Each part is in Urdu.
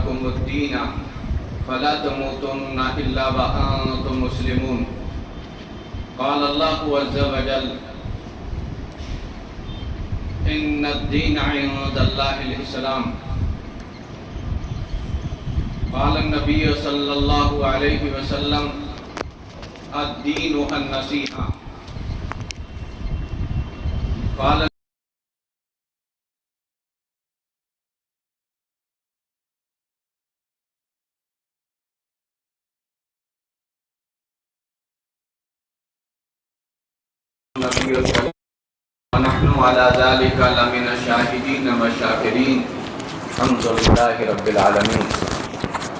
لكم الدين فلا تموتن إلا وأنتم مسلمون. قال الله عز وجل: إن الدين عند الله الإسلام. قال النبي صلى الله عليه وسلم: الدين النصيحة. قال النبي ونحن على ذلك لمن الشاهدين والشاكرين. الحمد لله رب العالمين.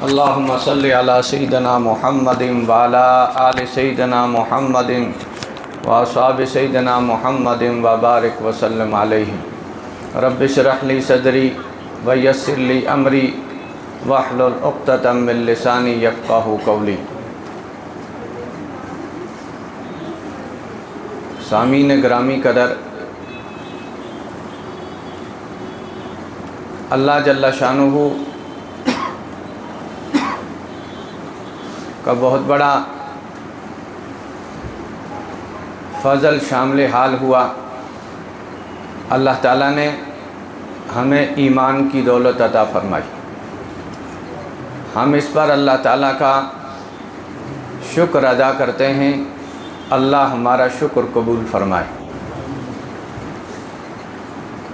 اللهم صل على سيدنا محمد وعلى آل سيدنا محمد وأصحاب سيدنا محمد وبارك وسلم عليهم. رب اشرح لي صدري ويسر لي أمري واحلل عقدة من لساني يفقهوا قولي. سامعین گرامی قدر، اللہ جل شانہ کا بہت بڑا فضل شامل حال ہوا. اللہ تعالیٰ نے ہمیں ایمان کی دولت عطا فرمائی. ہم اس پر اللہ تعالیٰ کا شکر ادا کرتے ہیں. اللہ ہمارا شکر قبول فرمائے،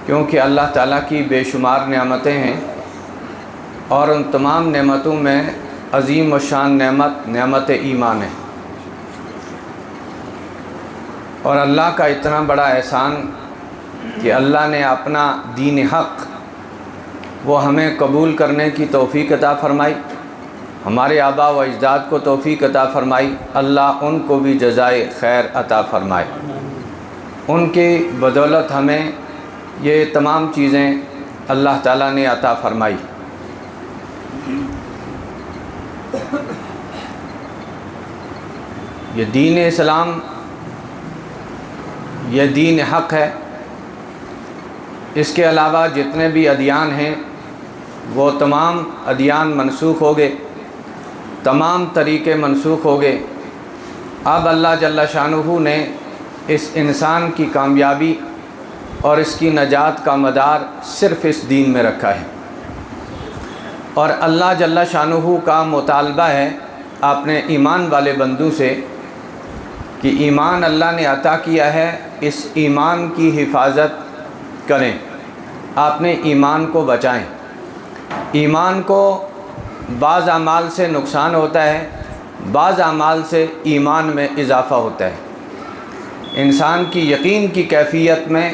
کیونکہ اللہ تعالیٰ کی بے شمار نعمتیں ہیں، اور ان تمام نعمتوں میں عظیم و شان نعمت ایمان ہے. اور اللہ کا اتنا بڑا احسان کہ اللہ نے اپنا دین حق وہ ہمیں قبول کرنے کی توفیق عطا فرمائی، ہمارے آباء و اجداد کو توفیق عطا فرمائی. اللہ ان کو بھی جزائے خیر عطا فرمائے. ان کی بدولت ہمیں یہ تمام چیزیں اللہ تعالیٰ نے عطا فرمائی. یہ دین اسلام، یہ دین حق ہے. اس کے علاوہ جتنے بھی ادیان ہیں وہ تمام ادیان منسوخ ہو گئے، تمام طریقے منسوخ ہو گئے. اب اللہ جل شانہ نے اس انسان کی کامیابی اور اس کی نجات کا مدار صرف اس دین میں رکھا ہے. اور اللہ جل شانہ کا مطالبہ ہے اپنے ایمان والے بندوں سے کہ ایمان اللہ نے عطا کیا ہے، اس ایمان کی حفاظت کریں، اپنے ایمان کو بچائیں. ایمان کو بعض اعمال سے نقصان ہوتا ہے، بعض اعمال سے ایمان میں اضافہ ہوتا ہے. انسان کی یقین کی کیفیت میں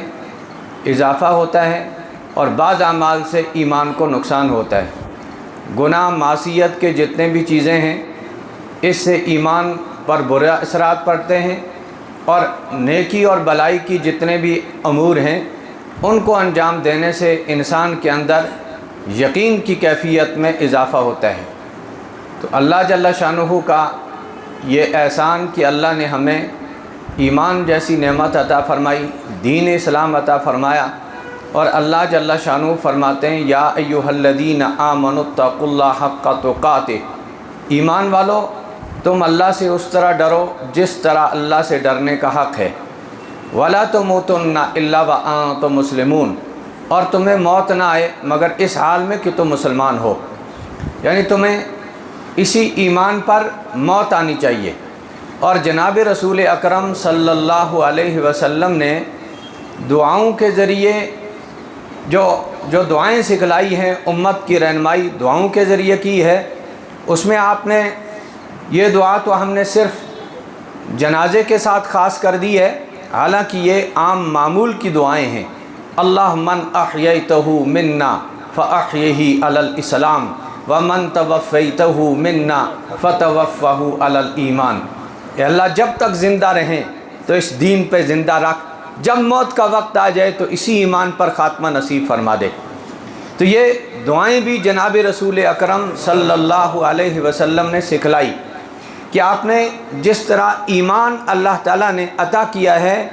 اضافہ ہوتا ہے، اور بعض اعمال سے ایمان کو نقصان ہوتا ہے. گناہ معصیت کے جتنے بھی چیزیں ہیں اس سے ایمان پر برے اثرات پڑتے ہیں، اور نیکی اور بلائی کی جتنے بھی امور ہیں ان کو انجام دینے سے انسان کے اندر یقین کی کیفیت میں اضافہ ہوتا ہے. تو اللہ جل شانہ کا یہ احسان کہ اللہ نے ہمیں ایمان جیسی نعمت عطا فرمائی، دین اسلام عطا فرمایا. اور اللہ جل شانہ فرماتے ہیں: یا ایھا الذین آمنوا اتقوا اللہ حق تقاتہ. ایمان والو، تم اللہ سے اس طرح ڈرو جس طرح اللہ سے ڈرنے کا حق ہے. ولا تموتن الا وانتم مسلمون. اور تمہیں موت نہ آئے مگر اس حال میں کہ تم مسلمان ہو. یعنی تمہیں اسی ایمان پر موت آنی چاہیے. اور جناب رسول اکرم صلی اللہ علیہ وسلم نے دعاؤں کے ذریعے جو دعائیں سکھلائی ہیں، امت کی رہنمائی دعاؤں کے ذریعے کی ہے. اس میں آپ نے یہ دعا تو ہم نے صرف جنازے کے ساتھ خاص کر دی ہے، حالانکہ یہ عام معمول کی دعائیں ہیں. اللہ من احییتہ منا فاحیہ علی الاسلام ومن توفیتہ منا فتوفہ علی الایمان. اے اللہ، جب تک زندہ رہیں تو اس دین پہ زندہ رکھ، جب موت کا وقت آ جائے تو اسی ایمان پر خاتمہ نصیب فرما دے. تو یہ دعائیں بھی جناب رسول اکرم صلی اللہ علیہ وسلم نے سکھلائی کہ آپ نے جس طرح ایمان اللہ تعالیٰ نے عطا کیا ہے،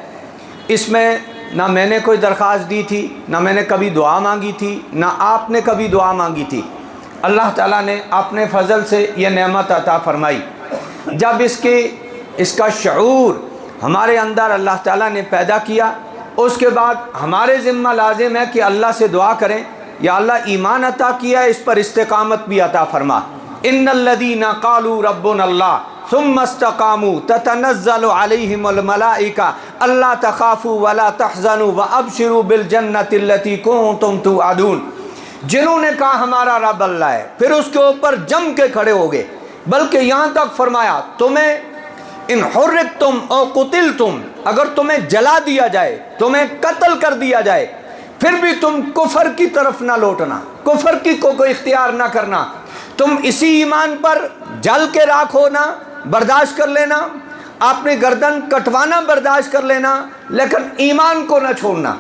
اس میں نہ میں نے کوئی درخواست دی تھی، نہ میں نے کبھی دعا مانگی تھی، نہ آپ نے کبھی دعا مانگی تھی. اللہ تعالیٰ نے اپنے فضل سے یہ نعمت عطا فرمائی۔ جب اس کا شعور ہمارے اندر اللہ تعالیٰ نے پیدا کیا، اس کے بعد ہمارے ذمہ لازم ہے کہ اللہ سے دعا کریں، یا اللہ ایمان عطا کیا ہے، اس پر استقامت بھی عطا فرما۔ ان الذین قالوا ربنا اللہ ثم استقاموا تتنزل علیہم الملائکہ الا تخافوا ولا تحزنوا وابشروا بالجنۃ التی کنتم توعدون۔ جنہوں نے کہا ہمارا رب اللہ ہے، پھر اس کے اوپر جم کے کھڑے ہو گئے، بلکہ یہاں تک فرمایا تمہیں ان حرقتم او قتلتم، اگر تمہیں جلا دیا جائے، تمہیں قتل کر دیا جائے، پھر بھی تم کفر کی طرف نہ لوٹنا، کفر کی کو اختیار نہ کرنا، تم اسی ایمان پر جل کے راکھ ہونا برداشت کر لینا، اپنی گردن کٹوانا برداشت کر لینا، لیکن ایمان کو نہ چھوڑنا،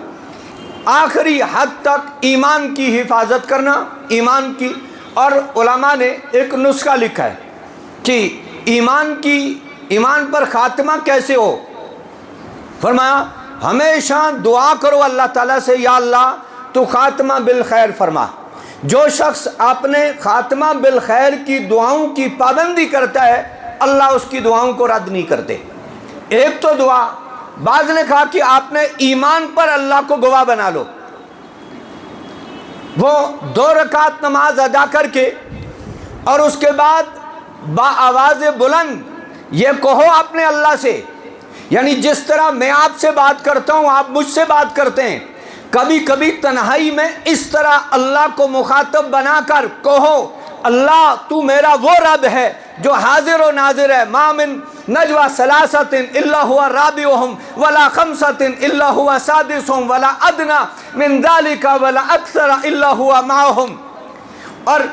آخری حد تک ایمان کی حفاظت کرنا، ایمان کی۔ اور علماء نے ایک نسخہ لکھا ہے کہ ایمان پر خاتمہ کیسے ہو۔ فرمایا ہمیشہ دعا کرو اللہ تعالیٰ سے، یا اللہ تو خاتمہ بالخیر فرما۔ جو شخص اپنے خاتمہ بالخیر کی دعاؤں کی پابندی کرتا ہے، اللہ اس کی دعاؤں کو رد نہیں کرتے۔ ایک تو دعا، بعض نے کہا کہ آپ نے ایمان پر اللہ کو گواہ بنا لو، وہ 2 رکعت نماز ادا کر کے اور اس کے بعد با آواز بلند یہ کہو اپنے اللہ سے، یعنی جس طرح میں آپ سے بات کرتا ہوں آپ مجھ سے بات کرتے ہیں، کبھی کبھی تنہائی میں اس طرح اللہ کو مخاطب بنا کر کہو، اللہ تو میرا وہ رب ہے جو حاضر و ناظر ہے، ما من نجوى ثلاثة الا هو رابعهم ولا خمسة الا هو سادسهم ولا ادنى من ذلك ولا اکثر الا هو معهم۔ اور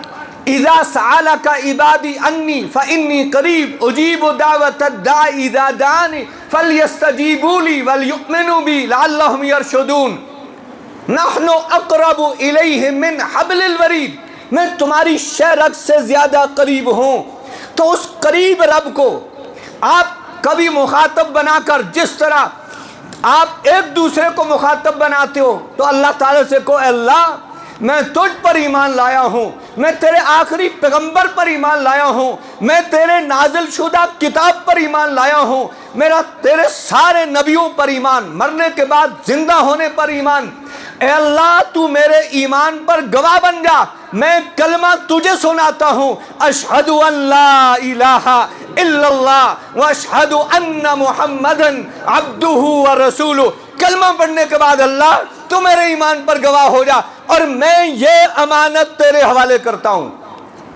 اذا سألك عبادی انی فانی قریب اجیب دعوت الداعی اذا دعانی فلیستجیبوا لی وليؤمنوا بی لعلهم یرشدون۔ نحن اقرب الیہ من حبل الورید، میں تمہاری شہرگ سے زیادہ قریب ہوں۔ تو اس قریب رب کو آپ کبھی مخاطب بنا کر، جس طرح آپ ایک دوسرے کو مخاطب بناتے ہو، تو اللہ تعالیٰ سے کہو اے اللہ میں تجھ پر ایمان لایا ہوں، میں تیرے آخری پیغمبر پر ایمان لایا ہوں، میں تیرے نازل شدہ کتاب پر ایمان لایا ہوں، میرا تیرے سارے نبیوں پر ایمان، مرنے کے بعد زندہ ہونے پر ایمان، اے اللہ تو میرے ایمان پر گواہ بن جا، میں کلمہ تجھے سناتا ہوں، اشہد ان لا الہ الا اللہ واشہد ان محمدا عبدہ ورسولہ۔ کلمہ پڑھنے کے بعد اللہ تو میرے ایمان پر گواہ ہو جا، اور میں یہ امانت تیرے حوالے کرتا ہوں،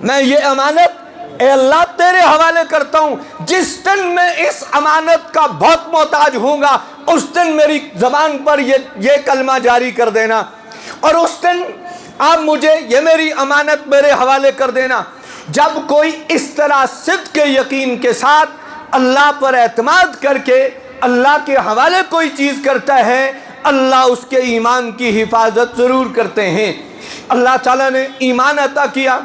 میں یہ امانت اے اللہ تیرے حوالے کرتا ہوں، جس دن میں اس امانت کا بہت محتاج ہوں گا اس دن میری زبان پر یہ کلمہ جاری کر دینا، اور اس دن آپ مجھے یہ میری امانت میرے حوالے کر دینا۔ جب کوئی اس طرح صدق کے یقین کے ساتھ اللہ پر اعتماد کر کے اللہ کے حوالے کوئی چیز کرتا ہے، اللہ اس کے ایمان کی حفاظت ضرور کرتے ہیں۔ اللہ تعالیٰ نے ایمان عطا کیا،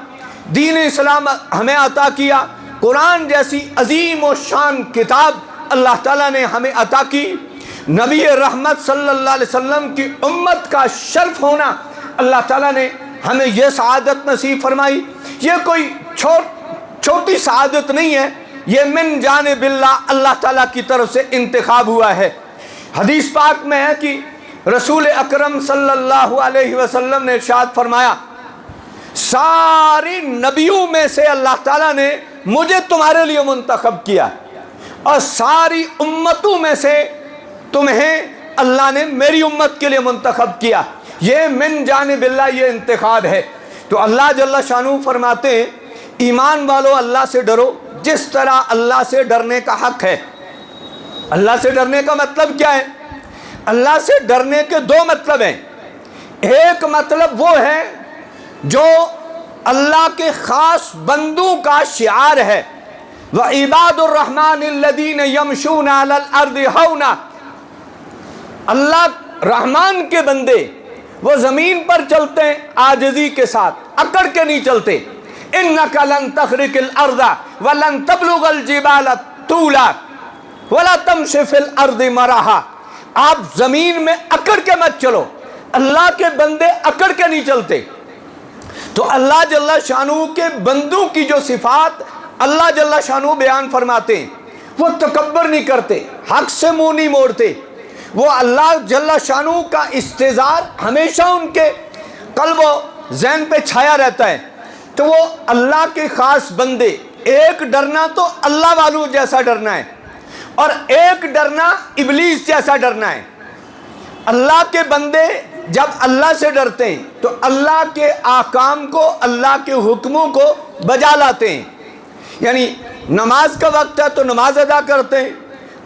دین اسلام ہمیں عطا کیا، قرآن جیسی عظیم و شان کتاب اللہ تعالیٰ نے ہمیں عطا کی، نبی رحمت صلی اللہ علیہ وسلم کی امت کا شرف ہونا اللہ تعالیٰ نے ہمیں یہ سعادت نصیب فرمائی۔ یہ کوئی چھوٹی سعادت نہیں ہے، یہ من جانب اللہ تعالیٰ کی طرف سے انتخاب ہوا ہے۔ حدیث پاک میں ہے کہ رسول اکرم صلی اللہ علیہ وسلم نے ارشاد فرمایا، ساری نبیوں میں سے اللہ تعالیٰ نے مجھے تمہارے لیے منتخب کیا، اور ساری امتوں میں سے تمہیں اللہ نے میری امت کے لیے منتخب کیا۔ یہ من جانب اللہ، یہ انتخاب ہے۔ تو اللہ جل شانہ فرماتے ہیں ایمان والو اللہ سے ڈرو جس طرح اللہ سے ڈرنے کا حق ہے۔ اللہ سے ڈرنے کا مطلب کیا ہے؟ اللہ سے ڈرنے کے 2 مطلب ہیں۔ ایک مطلب وہ ہے جو اللہ کے خاص بندوں کا شعار ہے، وَعِبَادُ الرَّحْمَنِ الَّذِينَ يَمْشُونَ عَلَى الْأَرْضِ هَوْنًا، اللہ رحمان کے بندے وہ زمین پر چلتے ہیں عاجزی کے ساتھ، اکڑ کے نہیں چلتے۔ إِنَّكَ لَن تَخْرِقِ الْأَرْضَ وَلَن تَبْلُغَ الْجِبَالَ طُولًا وَلَا تَمْشِ فِي الْأَرْضِ مَرَحًا، آپ زمین میں اکڑ کے مت چلو، اللہ کے بندے اکڑ کے نہیں چلتے۔ تو اللہ جل شانہ کے بندوں کی جو صفات اللہ جل شانہ بیان فرماتے ہیں، وہ تکبر نہیں کرتے، حق سے منہ نہیں موڑتے، وہ اللہ جل شانہ کا استظہار ہمیشہ ان کے قلب و ذہن پہ چھایا رہتا ہے۔ تو وہ اللہ کے خاص بندے، ایک ڈرنا تو اللہ والوں جیسا ڈرنا ہے، اور ایک ڈرنا ابلیس جیسا ڈرنا ہے۔ اللہ کے بندے جب اللہ سے ڈرتے ہیں تو اللہ کے احکام کو، اللہ کے حکموں کو بجا لاتے ہیں، یعنی نماز کا وقت ہے تو نماز ادا کرتے ہیں،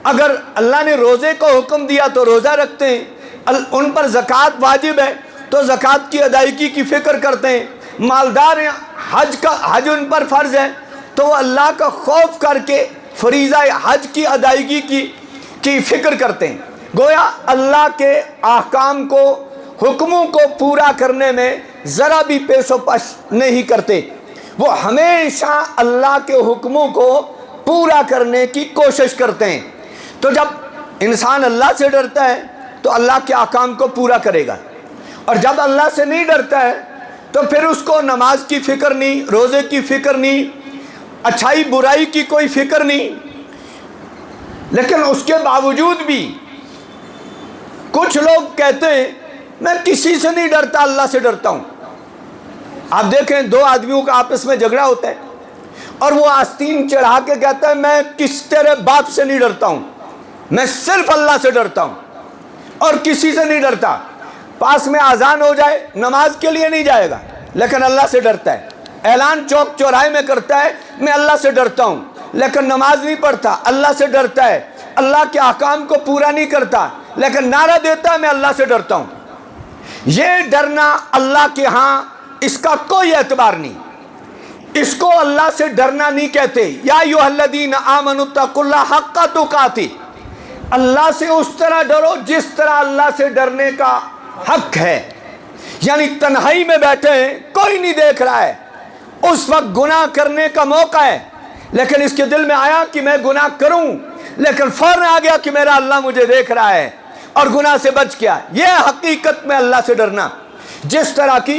اگر اللہ نے روزے کو حکم دیا تو روزہ رکھتے ہیں، ان پر زکوٰۃ واجب ہے تو زکوٰۃ کی ادائیگی کی فکر کرتے ہیں، مالدار ہیں، حج ان پر فرض ہے تو وہ اللہ کا خوف کر کے فریضہ حج کی ادائیگی کی فکر کرتے ہیں۔ گویا اللہ کے احکام کو، حکموں کو پورا کرنے میں ذرا بھی پیش و پش نہیں کرتے، وہ ہمیشہ اللہ کے حکموں کو پورا کرنے کی کوشش کرتے ہیں۔ تو جب انسان اللہ سے ڈرتا ہے تو اللہ کے احکام کو پورا کرے گا، اور جب اللہ سے نہیں ڈرتا ہے تو پھر اس کو نماز کی فکر نہیں، روزے کی فکر نہیں، اچھائی برائی کی کوئی فکر نہیں۔ لیکن اس کے باوجود بھی کچھ لوگ کہتے ہیں میں کسی سے نہیں ڈرتا، اللہ سے ڈرتا ہوں۔ آپ دیکھیں دو آدمیوں کا آپس میں جھگڑا ہوتا ہے اور وہ آستین چڑھا کے کہتا ہے میں تیرے باپ سے نہیں ڈرتا ہوں، میں صرف اللہ سے ڈرتا ہوں اور کسی سے نہیں ڈرتا۔ پاس میں اذان ہو جائے نماز کے لیے نہیں جائے گا لیکن اللہ سے ڈرتا ہے، اعلان چوک چوراہے میں کرتا ہے میں اللہ سے ڈرتا ہوں لیکن نماز نہیں پڑھتا، اللہ سے ڈرتا ہے، اللہ کے احکام کو پورا نہیں کرتا لیکن نعرہ دیتا ہے میں اللہ سے ڈرتا ہوں۔ یہ ڈرنا اللہ کے ہاں اس کا کوئی اعتبار نہیں، اس کو اللہ سے ڈرنا نہیں کہتے۔ یا ایھا الذین آمنوا اتقوا اللہ حق تقاتہ، اللہ سے اس طرح ڈرو جس طرح اللہ سے ڈرنے کا حق ہے، یعنی تنہائی میں بیٹھے ہیں، کوئی نہیں دیکھ رہا ہے، اس وقت گناہ کرنے کا موقع ہے لیکن اس کے دل میں آیا کہ میں گناہ کروں، لیکن فوراً آ گیا کہ میرا اللہ مجھے دیکھ رہا ہے اور گناہ سے بچ گیا۔ یہ حقیقت میں اللہ سے ڈرنا۔ جس طرح کی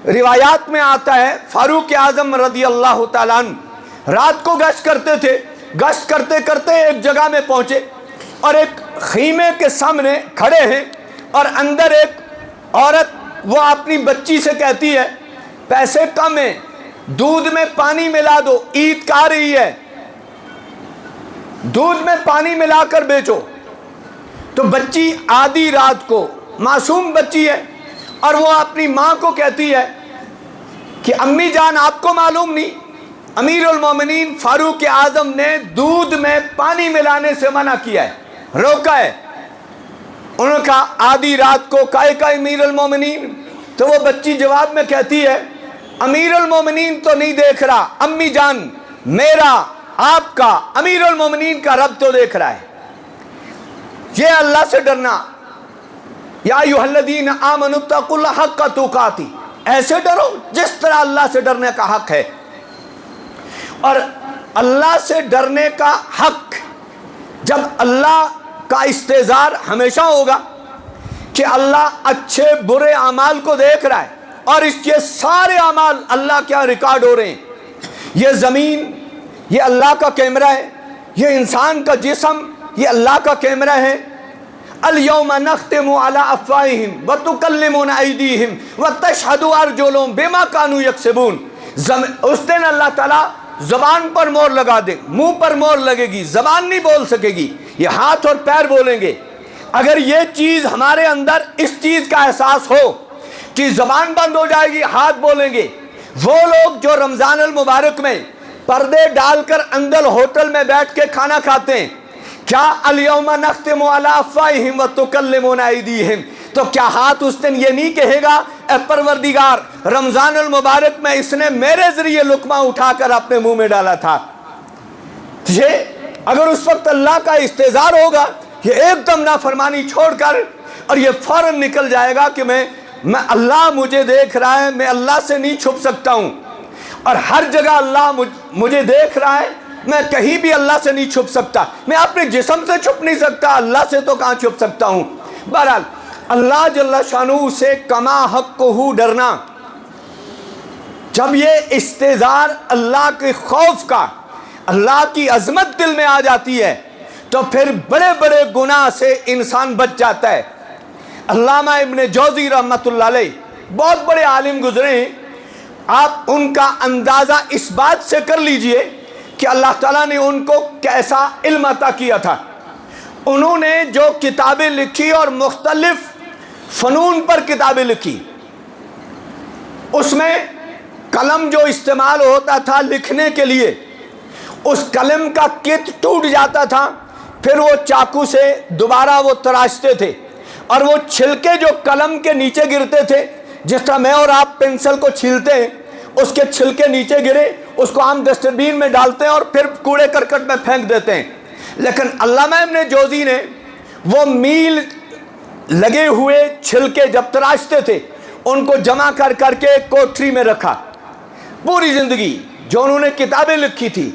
روایات میں آتا ہے فاروق اعظم رضی اللہ تعالیٰ عنہ رات کو گشت کرتے تھے، گشت کرتے کرتے ایک جگہ میں پہنچے اور ایک خیمے کے سامنے کھڑے ہیں اور اندر ایک عورت وہ اپنی بچی سے کہتی ہے پیسے کم ہیں، دودھ میں پانی ملا دو، عید آ رہی ہے، دودھ میں پانی ملا کر بیچو۔ تو بچی آدھی رات کو، معصوم بچی ہے، اور وہ اپنی ماں کو کہتی ہے کہ امی جان آپ کو معلوم نہیں امیر المومنین فاروق اعظم نے دودھ میں پانی ملانے سے منع کیا ہے، روکا ہے۔ انہوں نے کہا آدھی رات کو کائے کا امیر المومنین؟ تو وہ بچی جواب میں کہتی ہے امیر المومنین تو نہیں دیکھ رہا امی جان، میرا آپ کا امیر المومنین کا رب تو دیکھ رہا ہے۔ یہ اللہ سے ڈرنا، یا ایھا الذین آمنوا اتقوا اللہ حق تقاتہ، ایسے ڈرو جس طرح اللہ سے ڈرنے کا حق ہے۔ اور اللہ سے ڈرنے کا حق، جب اللہ کا استحضار ہمیشہ ہوگا کہ اللہ اچھے برے اعمال کو دیکھ رہا ہے اور یہ سارے اعمال اللہ کیا ریکارڈ ہو رہے ہیں، یہ زمین یہ اللہ کا کیمرہ ہے، یہ انسان کا جسم یہ اللہ کا کیمرہ ہے۔ الیوم نختم علی افواہہم وتکلمنا ایدیہم وتشہد ارجلہم بما کانوا یکسبون۔ اس دن اللہ تعالیٰ زبان پر مور لگا دے، منہ پر مور لگے گی، زبان نہیں بول سکے گی، یہ ہاتھ اور پیر بولیں گے۔ اگر یہ چیز ہمارے اندر اس چیز کا احساس ہو کہ زبان بند ہو جائے گی، ہاتھ بولیں گے، وہ لوگ جو رمضان المبارک میں پردے ڈال کر اندر ہوٹل میں بیٹھ کے کھانا کھاتے ہیں، کیا الیوم نختم علی افواہہم وتکلمنا ایدیہم، تو کیا ہاتھ اس دن یہ نہیں کہے گا اے پروردگار رمضان المبارک میں اس نے میرے ذریعے لقمہ اٹھا کر اپنے منہ میں ڈالا تھا؟ یہ اگر اس وقت اللہ کا استحضار ہوگا، یہ ایک دم نافرمانی چھوڑ کر اور یہ فوراً نکل جائے گا کہ میں اللہ مجھے دیکھ رہا ہے، میں اللہ سے نہیں چھپ سکتا ہوں، اور ہر جگہ اللہ مجھے دیکھ رہا ہے، میں کہیں بھی اللہ سے نہیں چھپ سکتا، میں اپنے جسم سے چھپ نہیں سکتا، اللہ سے تو کہاں چھپ سکتا ہوں۔ بہرحال اللہ جل شانہ سے کما حقہ ڈرنا، جب یہ استحضار اللہ کے خوف کا، اللہ کی عظمت دل میں آ جاتی ہے تو پھر بڑے بڑے گناہ سے انسان بچ جاتا ہے۔ علامہ ابن جوزی رحمۃ اللہ علیہ بہت بڑے عالم گزرے ہیں، آپ ان کا اندازہ اس بات سے کر لیجئے کہ اللہ تعالیٰ نے ان کو کیسا علم عطا کیا تھا۔ انہوں نے جو کتابیں لکھی اور مختلف فنون پر کتابیں لکھی، اس میں قلم جو استعمال ہوتا تھا لکھنے کے لیے، اس قلم کا کت ٹوٹ جاتا تھا، پھر وہ چاقو سے دوبارہ وہ تراشتے تھے، اور وہ چھلکے جو قلم کے نیچے گرتے تھے، جس طرح میں اور آپ پینسل کو چھیلتے ہیں، اس کے چھلکے نیچے گرے، اس کو ہم ڈسٹ بین میں ڈالتے ہیں اور پھر کوڑے کرکٹ میں پھینک دیتے ہیں۔ لیکن علامہ ابن جوزی نے وہ میل لگے ہوئے چھلکے جب تراشتے تھے، ان کو جمع کر کر کے ایک کوٹری میں رکھا۔ پوری زندگی جو انہوں نے کتابیں لکھی تھی،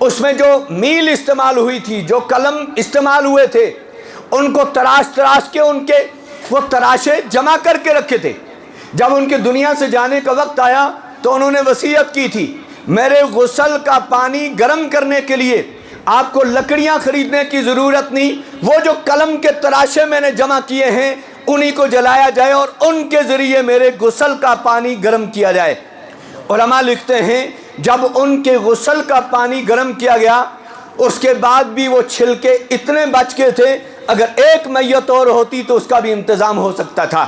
اس میں جو میل استعمال ہوئی تھی، جو قلم استعمال ہوئے تھے، ان کو تراش تراش کے ان کے وہ تراشے جمع کر کے رکھے تھے۔ جب ان کے دنیا سے جانے کا وقت آیا تو انہوں نے وصیت کی تھی، میرے غسل کا پانی گرم کرنے کے لیے آپ کو لکڑیاں خریدنے کی ضرورت نہیں، وہ جو قلم کے تراشے میں نے جمع کیے ہیں انہی کو جلایا جائے اور ان کے ذریعے میرے غسل کا پانی گرم کیا جائے۔ علماء لکھتے ہیں جب ان کے غسل کا پانی گرم کیا گیا، اس کے بعد بھی وہ چھلکے اتنے بچ گئے تھے، اگر ایک میت اور ہوتی تو اس کا بھی انتظام ہو سکتا تھا۔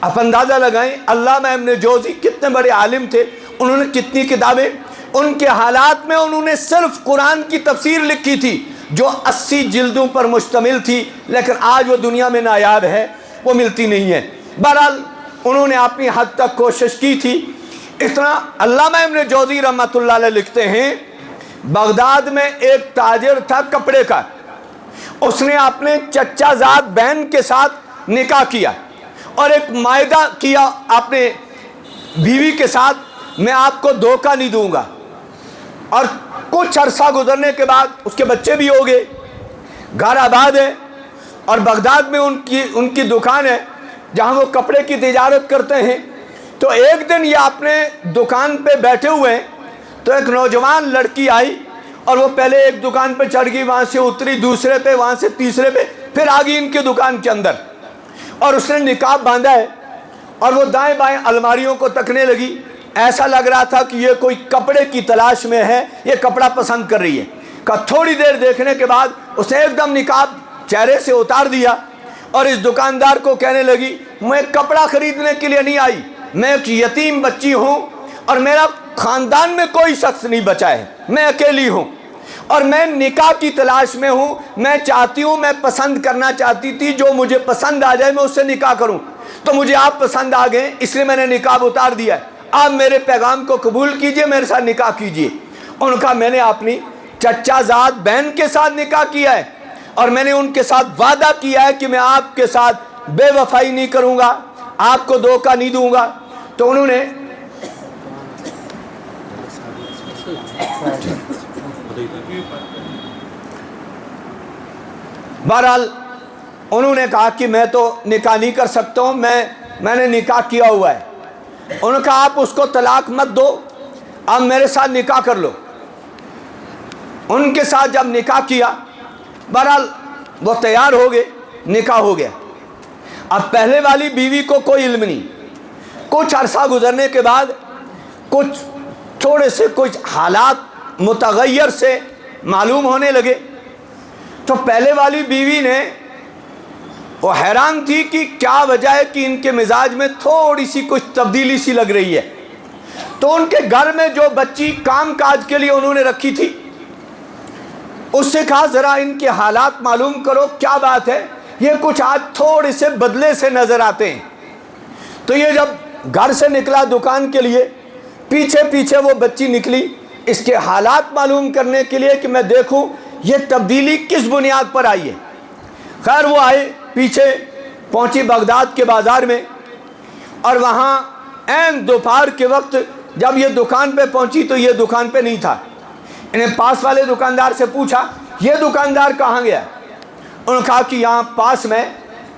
آپ اندازہ لگائیں علامہ ابن جوزی کتنے بڑے عالم تھے، انہوں نے کتنی کتابیں، ان کے حالات میں انہوں نے صرف قرآن کی تفسیر لکھی تھی جو 80 جلدوں پر مشتمل تھی، لیکن آج وہ دنیا میں نایاب ہے، وہ ملتی نہیں ہے۔ بہرحال انہوں نے اپنی حد تک کوشش کی تھی۔ اتنا علامہ ابن جوزی رحمۃ اللہ علیہ لکھتے ہیں، بغداد میں ایک تاجر تھا کپڑے کا، اس نے اپنے چچا زاد بہن کے ساتھ نکاح کیا اور ایک معاہدہ کیا اپنے بیوی کے ساتھ، میں آپ کو دھوکہ نہیں دوں گا۔ اور کچھ عرصہ گزرنے کے بعد اس کے بچے بھی ہو گئے، گھر آباد ہے، اور بغداد میں ان کی دکان ہے جہاں وہ کپڑے کی تجارت کرتے ہیں۔ تو ایک دن یہ اپنے دکان پہ بیٹھے ہوئے ہیں تو ایک نوجوان لڑکی آئی اور وہ پہلے ایک دکان پہ چڑھ گئی، وہاں سے اتری دوسرے پہ، وہاں سے تیسرے پہ، پھر آ گئی ان کی دکان کے اندر، اور اس نے نقاب باندھا ہے اور وہ دائیں بائیں الماریوں کو تکنے لگی۔ ایسا لگ رہا تھا کہ یہ کوئی کپڑے کی تلاش میں ہے، یہ کپڑا پسند کر رہی ہے۔ کہ تھوڑی دیر دیکھنے کے بعد اس نے ایک دم نقاب چہرے سے اتار دیا اور اس دکاندار کو کہنے لگی، میں کپڑا خریدنے کے لیے نہیں آئی، میں ایک یتیم بچی ہوں اور میرا خاندان میں کوئی شخص نہیں بچا ہے، میں اکیلی ہوں اور میں نکاح کی تلاش میں ہوں، میں چاہتی ہوں، میں پسند کرنا چاہتی تھی، جو مجھے پسند آ جائے میں اس سے نکاح کروں، تو مجھے آپ پسند آ گئے اس لیے میں نے نقاب اتار دیا ہے، آپ میرے پیغام کو قبول کیجئے، میرے ساتھ نکاح کیجئے۔ انہوں نے کہا میں نے اپنی چچا زاد بہن کے ساتھ نکاح کیا ہے اور میں نے ان کے ساتھ وعدہ کیا ہے کہ میں آپ کے ساتھ بے وفائی نہیں کروں گا، آپ کو دھوکہ نہیں دوں گا۔ تو انہوں نے بہرحال انہوں نے کہا کہ میں تو نکاح نہیں کر سکتا ہوں، میں نے نکاح کیا ہوا ہے۔ انہوں نے کہا آپ اس کو طلاق مت دو، آپ میرے ساتھ نکاح کر لو۔ ان کے ساتھ جب نکاح کیا، بہرحال وہ تیار ہو گئے، نکاح ہو گیا۔ اب پہلے والی بیوی کو کوئی علم نہیں، کچھ عرصہ گزرنے کے بعد کچھ تھوڑے سے کچھ حالات متغیر سے معلوم ہونے لگے، تو پہلے والی بیوی نے وہ حیران تھی کہ کیا وجہ ہے کہ ان کے مزاج میں تھوڑی سی کچھ تبدیلی سی لگ رہی ہے۔ تو ان کے گھر میں جو بچی کام کاج کے لیے انہوں نے رکھی تھی، اس سے کہا ذرا ان کے حالات معلوم کرو، کیا بات ہے، یہ کچھ آج تھوڑے سے بدلے سے نظر آتے ہیں۔ تو یہ جب گھر سے نکلا دکان کے لیے، پیچھے پیچھے وہ بچی نکلی اس کے حالات معلوم کرنے کے لیے کہ میں دیکھوں یہ تبدیلی کس بنیاد پر آئی ہے۔ خیر وہ آئے، پیچھے پہنچی بغداد کے بازار میں، اور وہاں عین دوپہر کے وقت جب یہ دکان پہ پہنچی تو یہ دکان پہ نہیں تھا۔ انہیں پاس والے دکاندار سے پوچھا یہ دکاندار کہاں گیا؟ انہوں نے کہا کہ یہاں پاس میں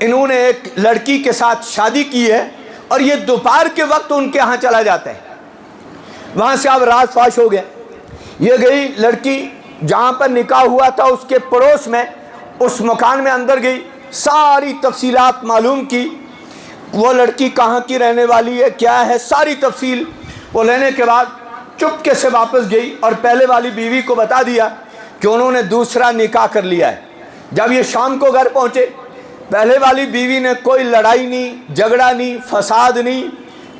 انہوں نے ایک لڑکی کے ساتھ شادی کی ہے اور یہ دوپہر کے وقت ان کے ہاں چلا جاتا ہے۔ وہاں سے اب راز فاش ہو گیا. یہ گئی لڑکی جہاں پر نکاح ہوا تھا اس کے پڑوس میں اس مکان میں اندر گئی, ساری تفصیلات معلوم کی, وہ لڑکی کہاں کی رہنے والی ہے, کیا ہے, ساری تفصیل وہ لینے کے بعد چپکے سے واپس گئی اور پہلے والی بیوی کو بتا دیا کہ انہوں نے دوسرا نکاح کر لیا ہے. جب یہ شام کو گھر پہنچے, پہلے والی بیوی نے کوئی لڑائی نہیں, جھگڑا نہیں, فساد نہیں,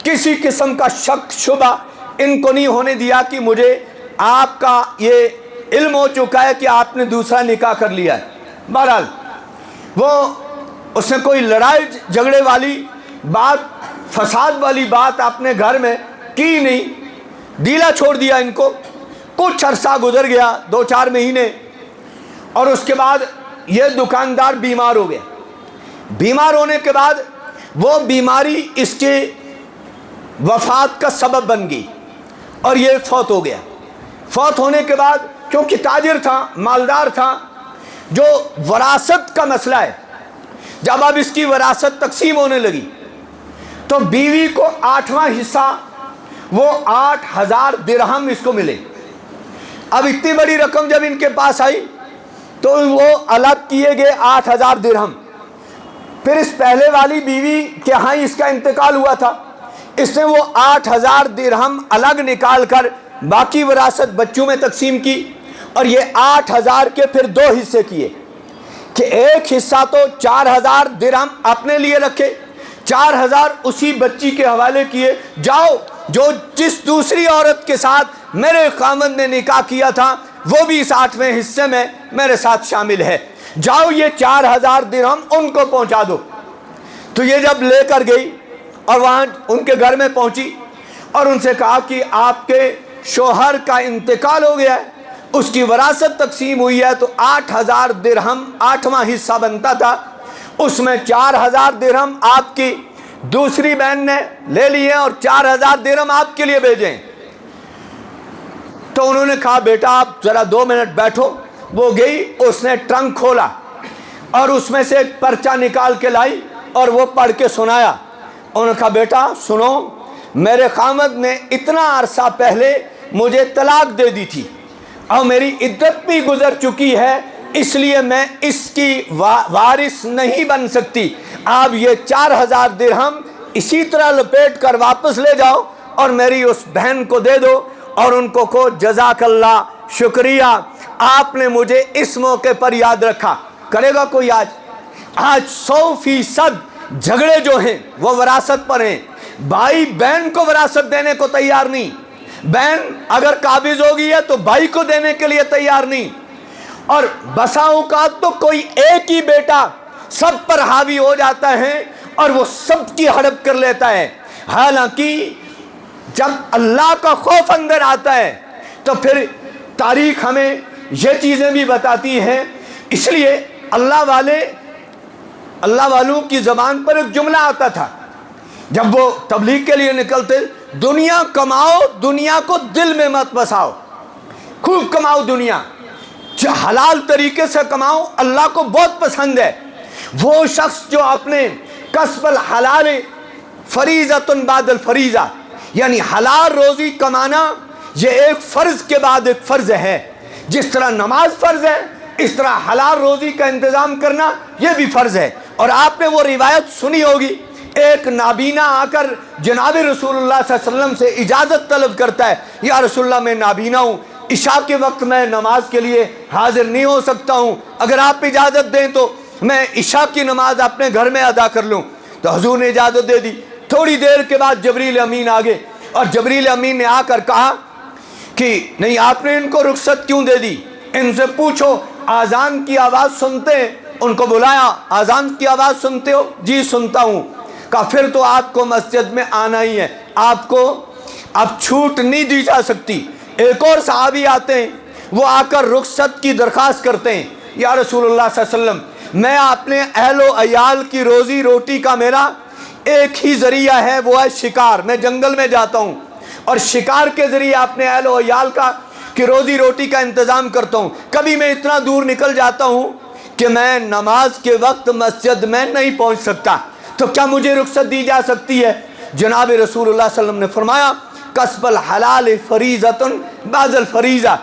کسی قسم کا شک شبہ ان کو نہیں ہونے دیا کہ مجھے آپ کا یہ علم ہو چکا ہے کہ آپ نے دوسرا نکاح کر لیا ہے. بہرحال وہ اس نے کوئی لڑائی جھگڑے والی بات, فساد والی بات اپنے گھر میں کی نہیں, ڈھیلا چھوڑ دیا ان کو. کچھ عرصہ گزر گیا, 2-4 مہینے, اور اس کے بعد یہ دکاندار بیمار ہو گیا. بیمار ہونے کے بعد وہ بیماری اس کے وفات کا سبب بن گئی اور یہ فوت ہو گیا. فوت ہونے کے بعد کیونکہ تاجر تھا, مالدار تھا, جو وراثت کا مسئلہ ہے, جب اب اس کی وراثت تقسیم ہونے لگی تو بیوی کو 8واں حصہ, وہ 8,000 درہم اس کو ملے. اب اتنی بڑی رقم جب ان کے پاس آئی تو وہ الگ کیے گئے 8,000 درہم. پھر اس پہلے والی بیوی کے ہاں اس کا انتقال ہوا تھا, اس نے وہ 8,000 درہم الگ نکال کر باقی وراثت بچوں میں تقسیم کی, اور یہ 8,000 کے پھر 2 حصے کیے کہ ایک حصہ تو 4,000 درہم اپنے لیے رکھے, 4,000 اسی بچی کے حوالے کیے, جاؤ جو جس دوسری عورت کے ساتھ میرے خامد نے نکاح کیا تھا وہ بھی اس 8ویں حصے میں میرے ساتھ شامل ہے, جاؤ یہ 4,000 درہم ان کو پہنچا دو. تو یہ جب لے کر گئی اور وہاں ان کے گھر میں پہنچی اور ان سے کہا کہ آپ کے شوہر کا انتقال ہو گیا ہے, اس کی وراثت تقسیم ہوئی ہے, تو 8,000 درہم 8واں حصہ بنتا تھا, اس میں 4,000 درہم آپ کی دوسری بہن نے لے لیے اور 4,000 درہم آپ کے لیے بھیجیں. تو انہوں نے کہا بیٹا آپ ذرا 2 منٹ بیٹھو. وہ گئی, اس نے ٹرنک کھولا اور اس میں سے ایک پرچہ نکال کے لائی اور وہ پڑھ کے سنایا. انہوں نے کہا بیٹا سنو, میرے خامد نے اتنا عرصہ پہلے مجھے طلاق دے دی تھی اور میری عدت بھی گزر چکی ہے, اس لیے میں اس کی وارث نہیں بن سکتی. آپ یہ 4,000 درہم اسی طرح لپیٹ کر واپس لے جاؤ اور میری اس بہن کو دے دو, اور ان کو کہو جزاک اللہ, شکریہ, آپ نے مجھے اس موقع پر یاد رکھا. کرے گا کوئی آج 100% جھگڑے جو ہیں وہ وراثت پر ہیں. بھائی بہن کو وراثت دینے کو تیار نہیں, بہن اگر قابض ہوگی ہے تو بھائی کو دینے کے لیے تیار نہیں, اور بسا اوقات تو کوئی ایک ہی بیٹا سب پر حاوی ہو جاتا ہے اور وہ سب کی ہڑپ کر لیتا ہے. حالانکہ جب اللہ کا خوف اندر آتا ہے تو پھر تاریخ ہمیں یہ چیزیں بھی بتاتی ہیں. اس لیے اللہ والوں کی زبان پر ایک جملہ آتا تھا جب وہ تبلیغ کے لیے نکلتے, دنیا کماؤ, دنیا کو دل میں مت بساؤ, خوب کماؤ دنیا, حلال طریقے سے کماؤ, اللہ کو بہت پسند ہے. وہ شخص جو اپنے کسب الحلال فریضۃ بعد الفریضہ, یعنی حلال روزی کمانا یہ ایک فرض کے بعد ایک فرض ہے. جس طرح نماز فرض ہے اس طرح حلال روزی کا انتظام کرنا یہ بھی فرض ہے. اور آپ نے وہ روایت سنی ہوگی, ایک نابینا آ کر جناب رسول اللہ صلی اللہ علیہ وسلم سے اجازت طلب کرتا ہے, یا رسول اللہ میں نابینا ہوں, عشاء کے وقت میں نماز کے لیے حاضر نہیں ہو سکتا ہوں, اگر آپ اجازت دیں تو میں عشاء کی نماز اپنے گھر میں ادا کر لوں. تو حضور نے اجازت دے دی. تھوڑی دیر کے بعد جبریل امین آگے, اور جبریل امین نے آ کر کہا کہ نہیں آپ نے ان کو رخصت کیوں دے دی, ان سے پوچھو آذان کی آواز سنتے ہیں. ان کو بلایا, آذان کی آواز سنتے ہو؟ جی سنتا ہوں. کہا پھر تو آپ کو مسجد میں آنا ہی ہے, آپ کو اب چھوٹ نہیں دی جا سکتی. ایک اور صحابی آتے ہیں, وہ آ کر رخصت کی درخواست کرتے ہیں, یا رسول اللہ صلی اللہ علیہ وسلم میں اپنے اہل و عیال کی روزی روٹی کا میرا ایک ہی ذریعہ ہے, وہ ہے شکار. میں جنگل میں جاتا ہوں اور شکار کے ذریعے اپنے اہل و عیال کی روزی روٹی کا انتظام کرتا ہوں. کبھی میں اتنا دور نکل جاتا ہوں کہ میں نماز کے وقت مسجد میں نہیں پہنچ سکتا, تو کیا مجھے رخصت دی جا سکتی ہے؟ جناب رسول اللہ صلی اللہ علیہ وسلم نے فرمایا کسب الحلال فریضۃ بعد الفریضہ،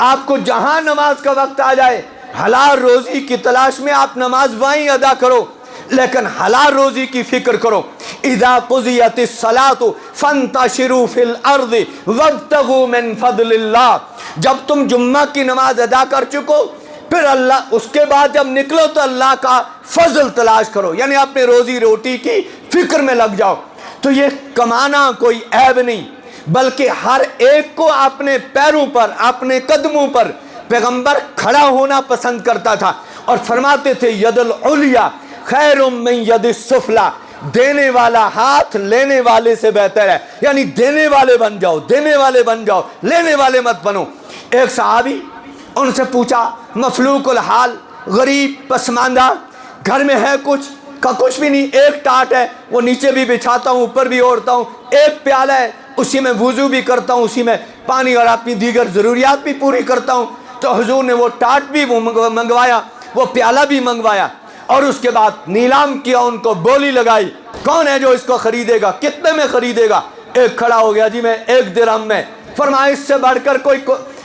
آپ کو جہاں نماز کا وقت آ جائے حلال روزی کی تلاش میں آپ نماز وہیں ادا کرو، لیکن حلال روزی کی فکر کرو۔ اذا قضیت الصلاۃ فانتشروا فی الارض وابتغوا من فضل اللہ، جب تم جمعہ کی نماز ادا کر چکو پھر اللہ اس کے بعد جب نکلو تو اللہ کا فضل تلاش کرو، یعنی اپنے روزی روٹی کی فکر میں لگ جاؤ۔ تو یہ کمانا کوئی عیب نہیں، بلکہ ہر ایک کو اپنے پیروں پر اپنے قدموں پر پیغمبر کھڑا ہونا پسند کرتا تھا، اور فرماتے تھے ید العلیٰ خیر من ید السفلیٰ، دینے والا ہاتھ لینے والے سے بہتر ہے، یعنی دینے والے بن جاؤ، دینے والے بن جاؤ، لینے والے مت بنو۔ ایک صحابی ان سے پوچھا، مفلوق الحال، غریب پسماندہ، گھر میں ہے کچھ کا کچھ بھی نہیں، ایک ٹاٹ ہے وہ نیچے بھی بچھاتا ہوں اوپر بھی اوڑھتا ہوں، ایک پیالہ ہے اسی میں وضو بھی کرتا ہوں، اسی میں پانی اور اپنی دیگر ضروریات بھی پوری کرتا ہوں۔ تو حضور نے وہ ٹاٹ بھی منگوایا، وہ پیالہ بھی منگوایا، اور اس کے بعد نیلام کیا، ان کو بولی لگائی، کون ہے جو اس کو خریدے گا، کتنے میں خریدے گا؟ ایک کھڑا ہو گیا، جی میں 1 درہم میں۔ فرمایا اس سے بڑھ کر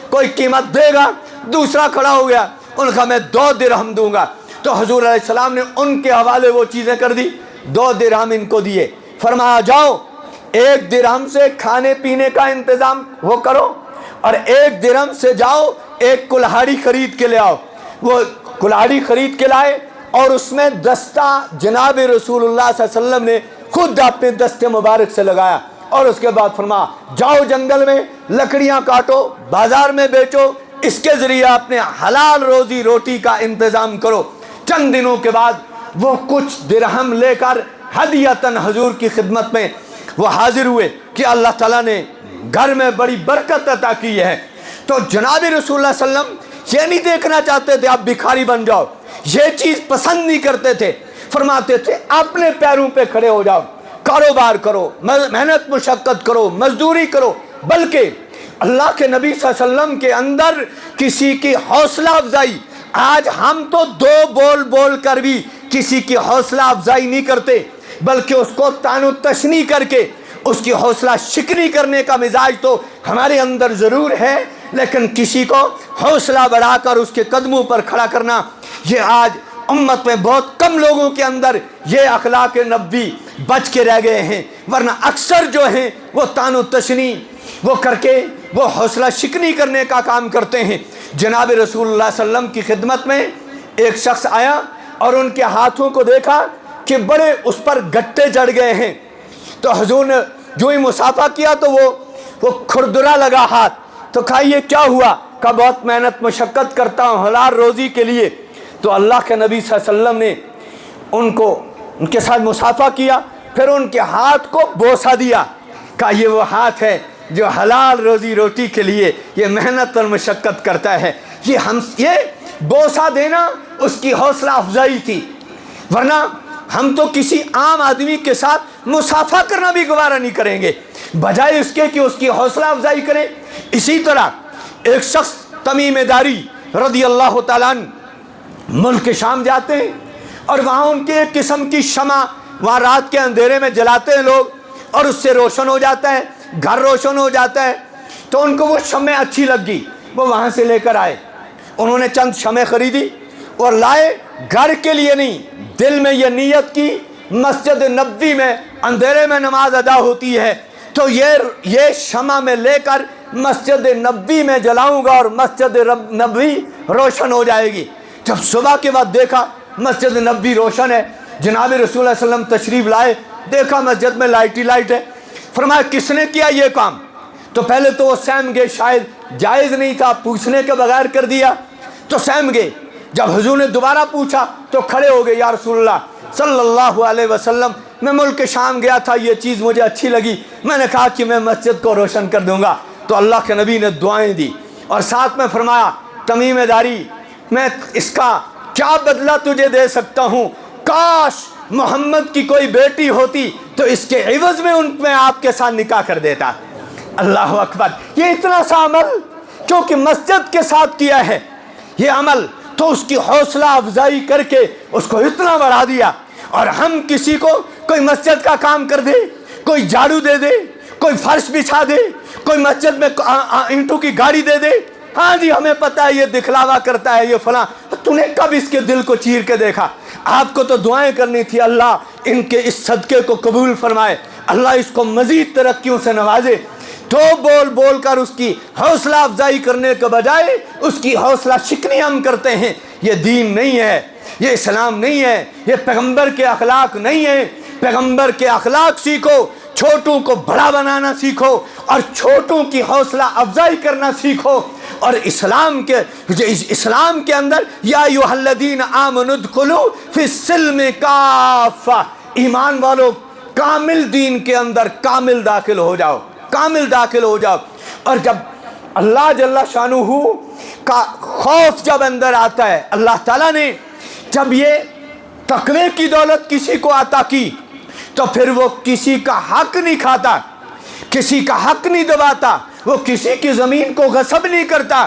کوئی قیمت دے گا؟ دوسرا کھڑا ہو گیا، ان کا میں 2 درہم دوں گا۔ تو حضور علیہ السلام نے ان کے حوالے وہ چیزیں کر دی، 2 درہم ان کو دیے، فرمایا جاؤ 1 درہم سے کھانے پینے کا انتظام وہ کرو، اور 1 درہم سے جاؤ ایک کلہاڑی خرید کے لے آؤ۔ وہ کلہاڑی خرید کے لائے، اور اس میں دستہ جناب رسول اللہ صلی اللہ علیہ وسلم نے خود اپنے دستے مبارک سے لگایا، اور اس کے بعد فرمایا جاؤ جنگل میں لکڑیاں کاٹو، بازار میں بیچو، اس کے ذریعے اپنے حلال روزی روٹی کا انتظام کرو۔ چند دنوں کے بعد وہ کچھ درہم لے کر ہدیتاً حضور کی خدمت میں وہ حاضر ہوئے کہ اللہ تعالیٰ نے گھر میں بڑی برکت عطا کی ہے۔ تو جناب رسول اللہ صلی اللہ علیہ وسلم یہ نہیں دیکھنا چاہتے تھے آپ بھکاری بن جاؤ، یہ چیز پسند نہیں کرتے تھے، فرماتے تھے اپنے پیروں پہ کھڑے ہو جاؤ، کاروبار کرو، محنت مشقت کرو، مزدوری کرو، بلکہ اللہ کے نبی صلی اللہ علیہ وسلم کے اندر کسی کی حوصلہ افزائی، آج ہم تو 2 بول بول کر بھی کسی کی حوصلہ افزائی نہیں کرتے، بلکہ اس کو طعن و تشنیع کر کے اس کی حوصلہ شکنی کرنے کا مزاج تو ہمارے اندر ضرور ہے، لیکن کسی کو حوصلہ بڑھا کر اس کے قدموں پر کھڑا کرنا، یہ آج امت میں بہت کم لوگوں کے اندر یہ اخلاق نبوی بچ کے رہ گئے ہیں، ورنہ اکثر جو ہیں وہ طعن و تشنیع وہ کر کے وہ حوصلہ شکنی کرنے کا کام کرتے ہیں۔ جناب رسول اللہ صلی اللہ علیہ وسلم کی خدمت میں ایک شخص آیا اور ان کے ہاتھوں کو دیکھا کہ بڑے اس پر گٹے چڑھ گئے ہیں، تو حضور نے جو ہی مصافحہ کیا تو وہ کھردرا لگا ہاتھ، تو کہا یہ کیا ہوا؟ کہا بہت محنت مشقت کرتا ہوں حلال روزی کے لیے۔ تو اللہ کے نبی صلی اللہ علیہ وسلم نے ان کے ساتھ مصافحہ کیا، پھر ان کے ہاتھ کو بوسہ دیا، کہا یہ وہ ہاتھ ہے جو حلال روزی روٹی کے لیے یہ محنت اور مشقت کرتا ہے۔ یہ بوسہ دینا اس کی حوصلہ افزائی تھی، ورنہ ہم تو کسی عام آدمی کے ساتھ مصافحہ کرنا بھی گوارہ نہیں کریں گے، بجائے اس کے کہ اس کی حوصلہ افزائی کریں۔ اسی طرح ایک شخص تمیم داری رضی اللہ تعالیٰ عنہ ملک شام جاتے ہیں، اور وہاں ان کے ایک قسم کی شمع وہاں رات کے اندھیرے میں جلاتے ہیں لوگ، اور اس سے روشن ہو جاتا ہے، گھر روشن ہو جاتا ہے۔ تو ان کو وہ شمع اچھی لگ گئی، وہ وہاں سے لے کر آئے، انہوں نے چند شمع خریدی اور لائے، گھر کے لیے نہیں، دل میں یہ نیت کی مسجد نبوی میں اندھیرے میں نماز ادا ہوتی ہے تو یہ شمع میں لے کر مسجد نبوی میں جلاؤں گا اور مسجد نبوی روشن ہو جائے گی۔ جب صبح کے بعد دیکھا مسجد نبوی روشن ہے، جناب رسول اللہ صلی اللہ علیہ وسلم تشریف لائے، دیکھا مسجد میں لائٹ ہی لائٹ ہے، فرمایا کس نے کیا یہ کام؟ تو پہلے تو وہ سہم گئے، شاید جائز نہیں تھا، پوچھنے کے بغیر کر دیا تو سہم گئے۔ جب حضور نے دوبارہ پوچھا تو کھڑے ہو گئے، یا رسول اللہ صلی اللہ علیہ وسلم میں ملک شام گیا تھا، یہ چیز مجھے اچھی لگی، میں نے کہا کہ میں مسجد کو روشن کر دوں گا۔ تو اللہ کے نبی نے دعائیں دی اور ساتھ میں فرمایا تمیم داری میں اس کا کیا بدلہ تجھے دے سکتا ہوں، کاش محمد کی کوئی بیٹی ہوتی تو اس کے عوض میں ان میں آپ کے ساتھ نکاح کر دیتا۔ اللہ اکبر، یہ اتنا سا عمل کیونکہ مسجد کے ساتھ کیا ہے یہ عمل، تو اس کی حوصلہ افزائی کر کے اس کو اتنا بڑھا دیا۔ اور ہم کسی کو کوئی مسجد کا کام کر دے، کوئی جھاڑو دے دے، کوئی فرش بچھا دے, کوئی مسجد میں اینٹوں کی گاڑی دے دے, ہاں جی ہمیں پتہ ہے یہ دکھلاوا کرتا ہے یہ فلاں. تو نے کب اس کے دل کو چیر کے دیکھا؟ آپ کو تو دعائیں کرنی تھی اللہ ان کے اس صدقے کو قبول فرمائے, اللہ اس کو مزید ترقیوں سے نوازے. تو بول بول کر اس کی حوصلہ افزائی کرنے کے بجائے اس کی حوصلہ شکنی ہم کرتے ہیں. یہ دین نہیں ہے, یہ اسلام نہیں ہے, یہ پیغمبر کے اخلاق نہیں ہے. پیغمبر کے اخلاق سیکھو, چھوٹوں کو بڑا بنانا سیکھو اور چھوٹوں کی حوصلہ افزائی کرنا سیکھو. اور اسلام کے اندر یا ایھا الذین آمنوا ادخلوا فی السلم کافہ, ایمان والو کامل دین کے اندر کامل داخل ہو جاؤ, کامل داخل ہو جاؤ. اور جب اللہ جل شانہ کا خوف جب اندر آتا ہے, اللہ تعالیٰ نے جب یہ تقوی کی دولت کسی کو عطا کی تو پھر وہ کسی کا حق نہیں کھاتا, کسی کا حق نہیں دباتا, وہ کسی کی زمین کو غصب نہیں کرتا.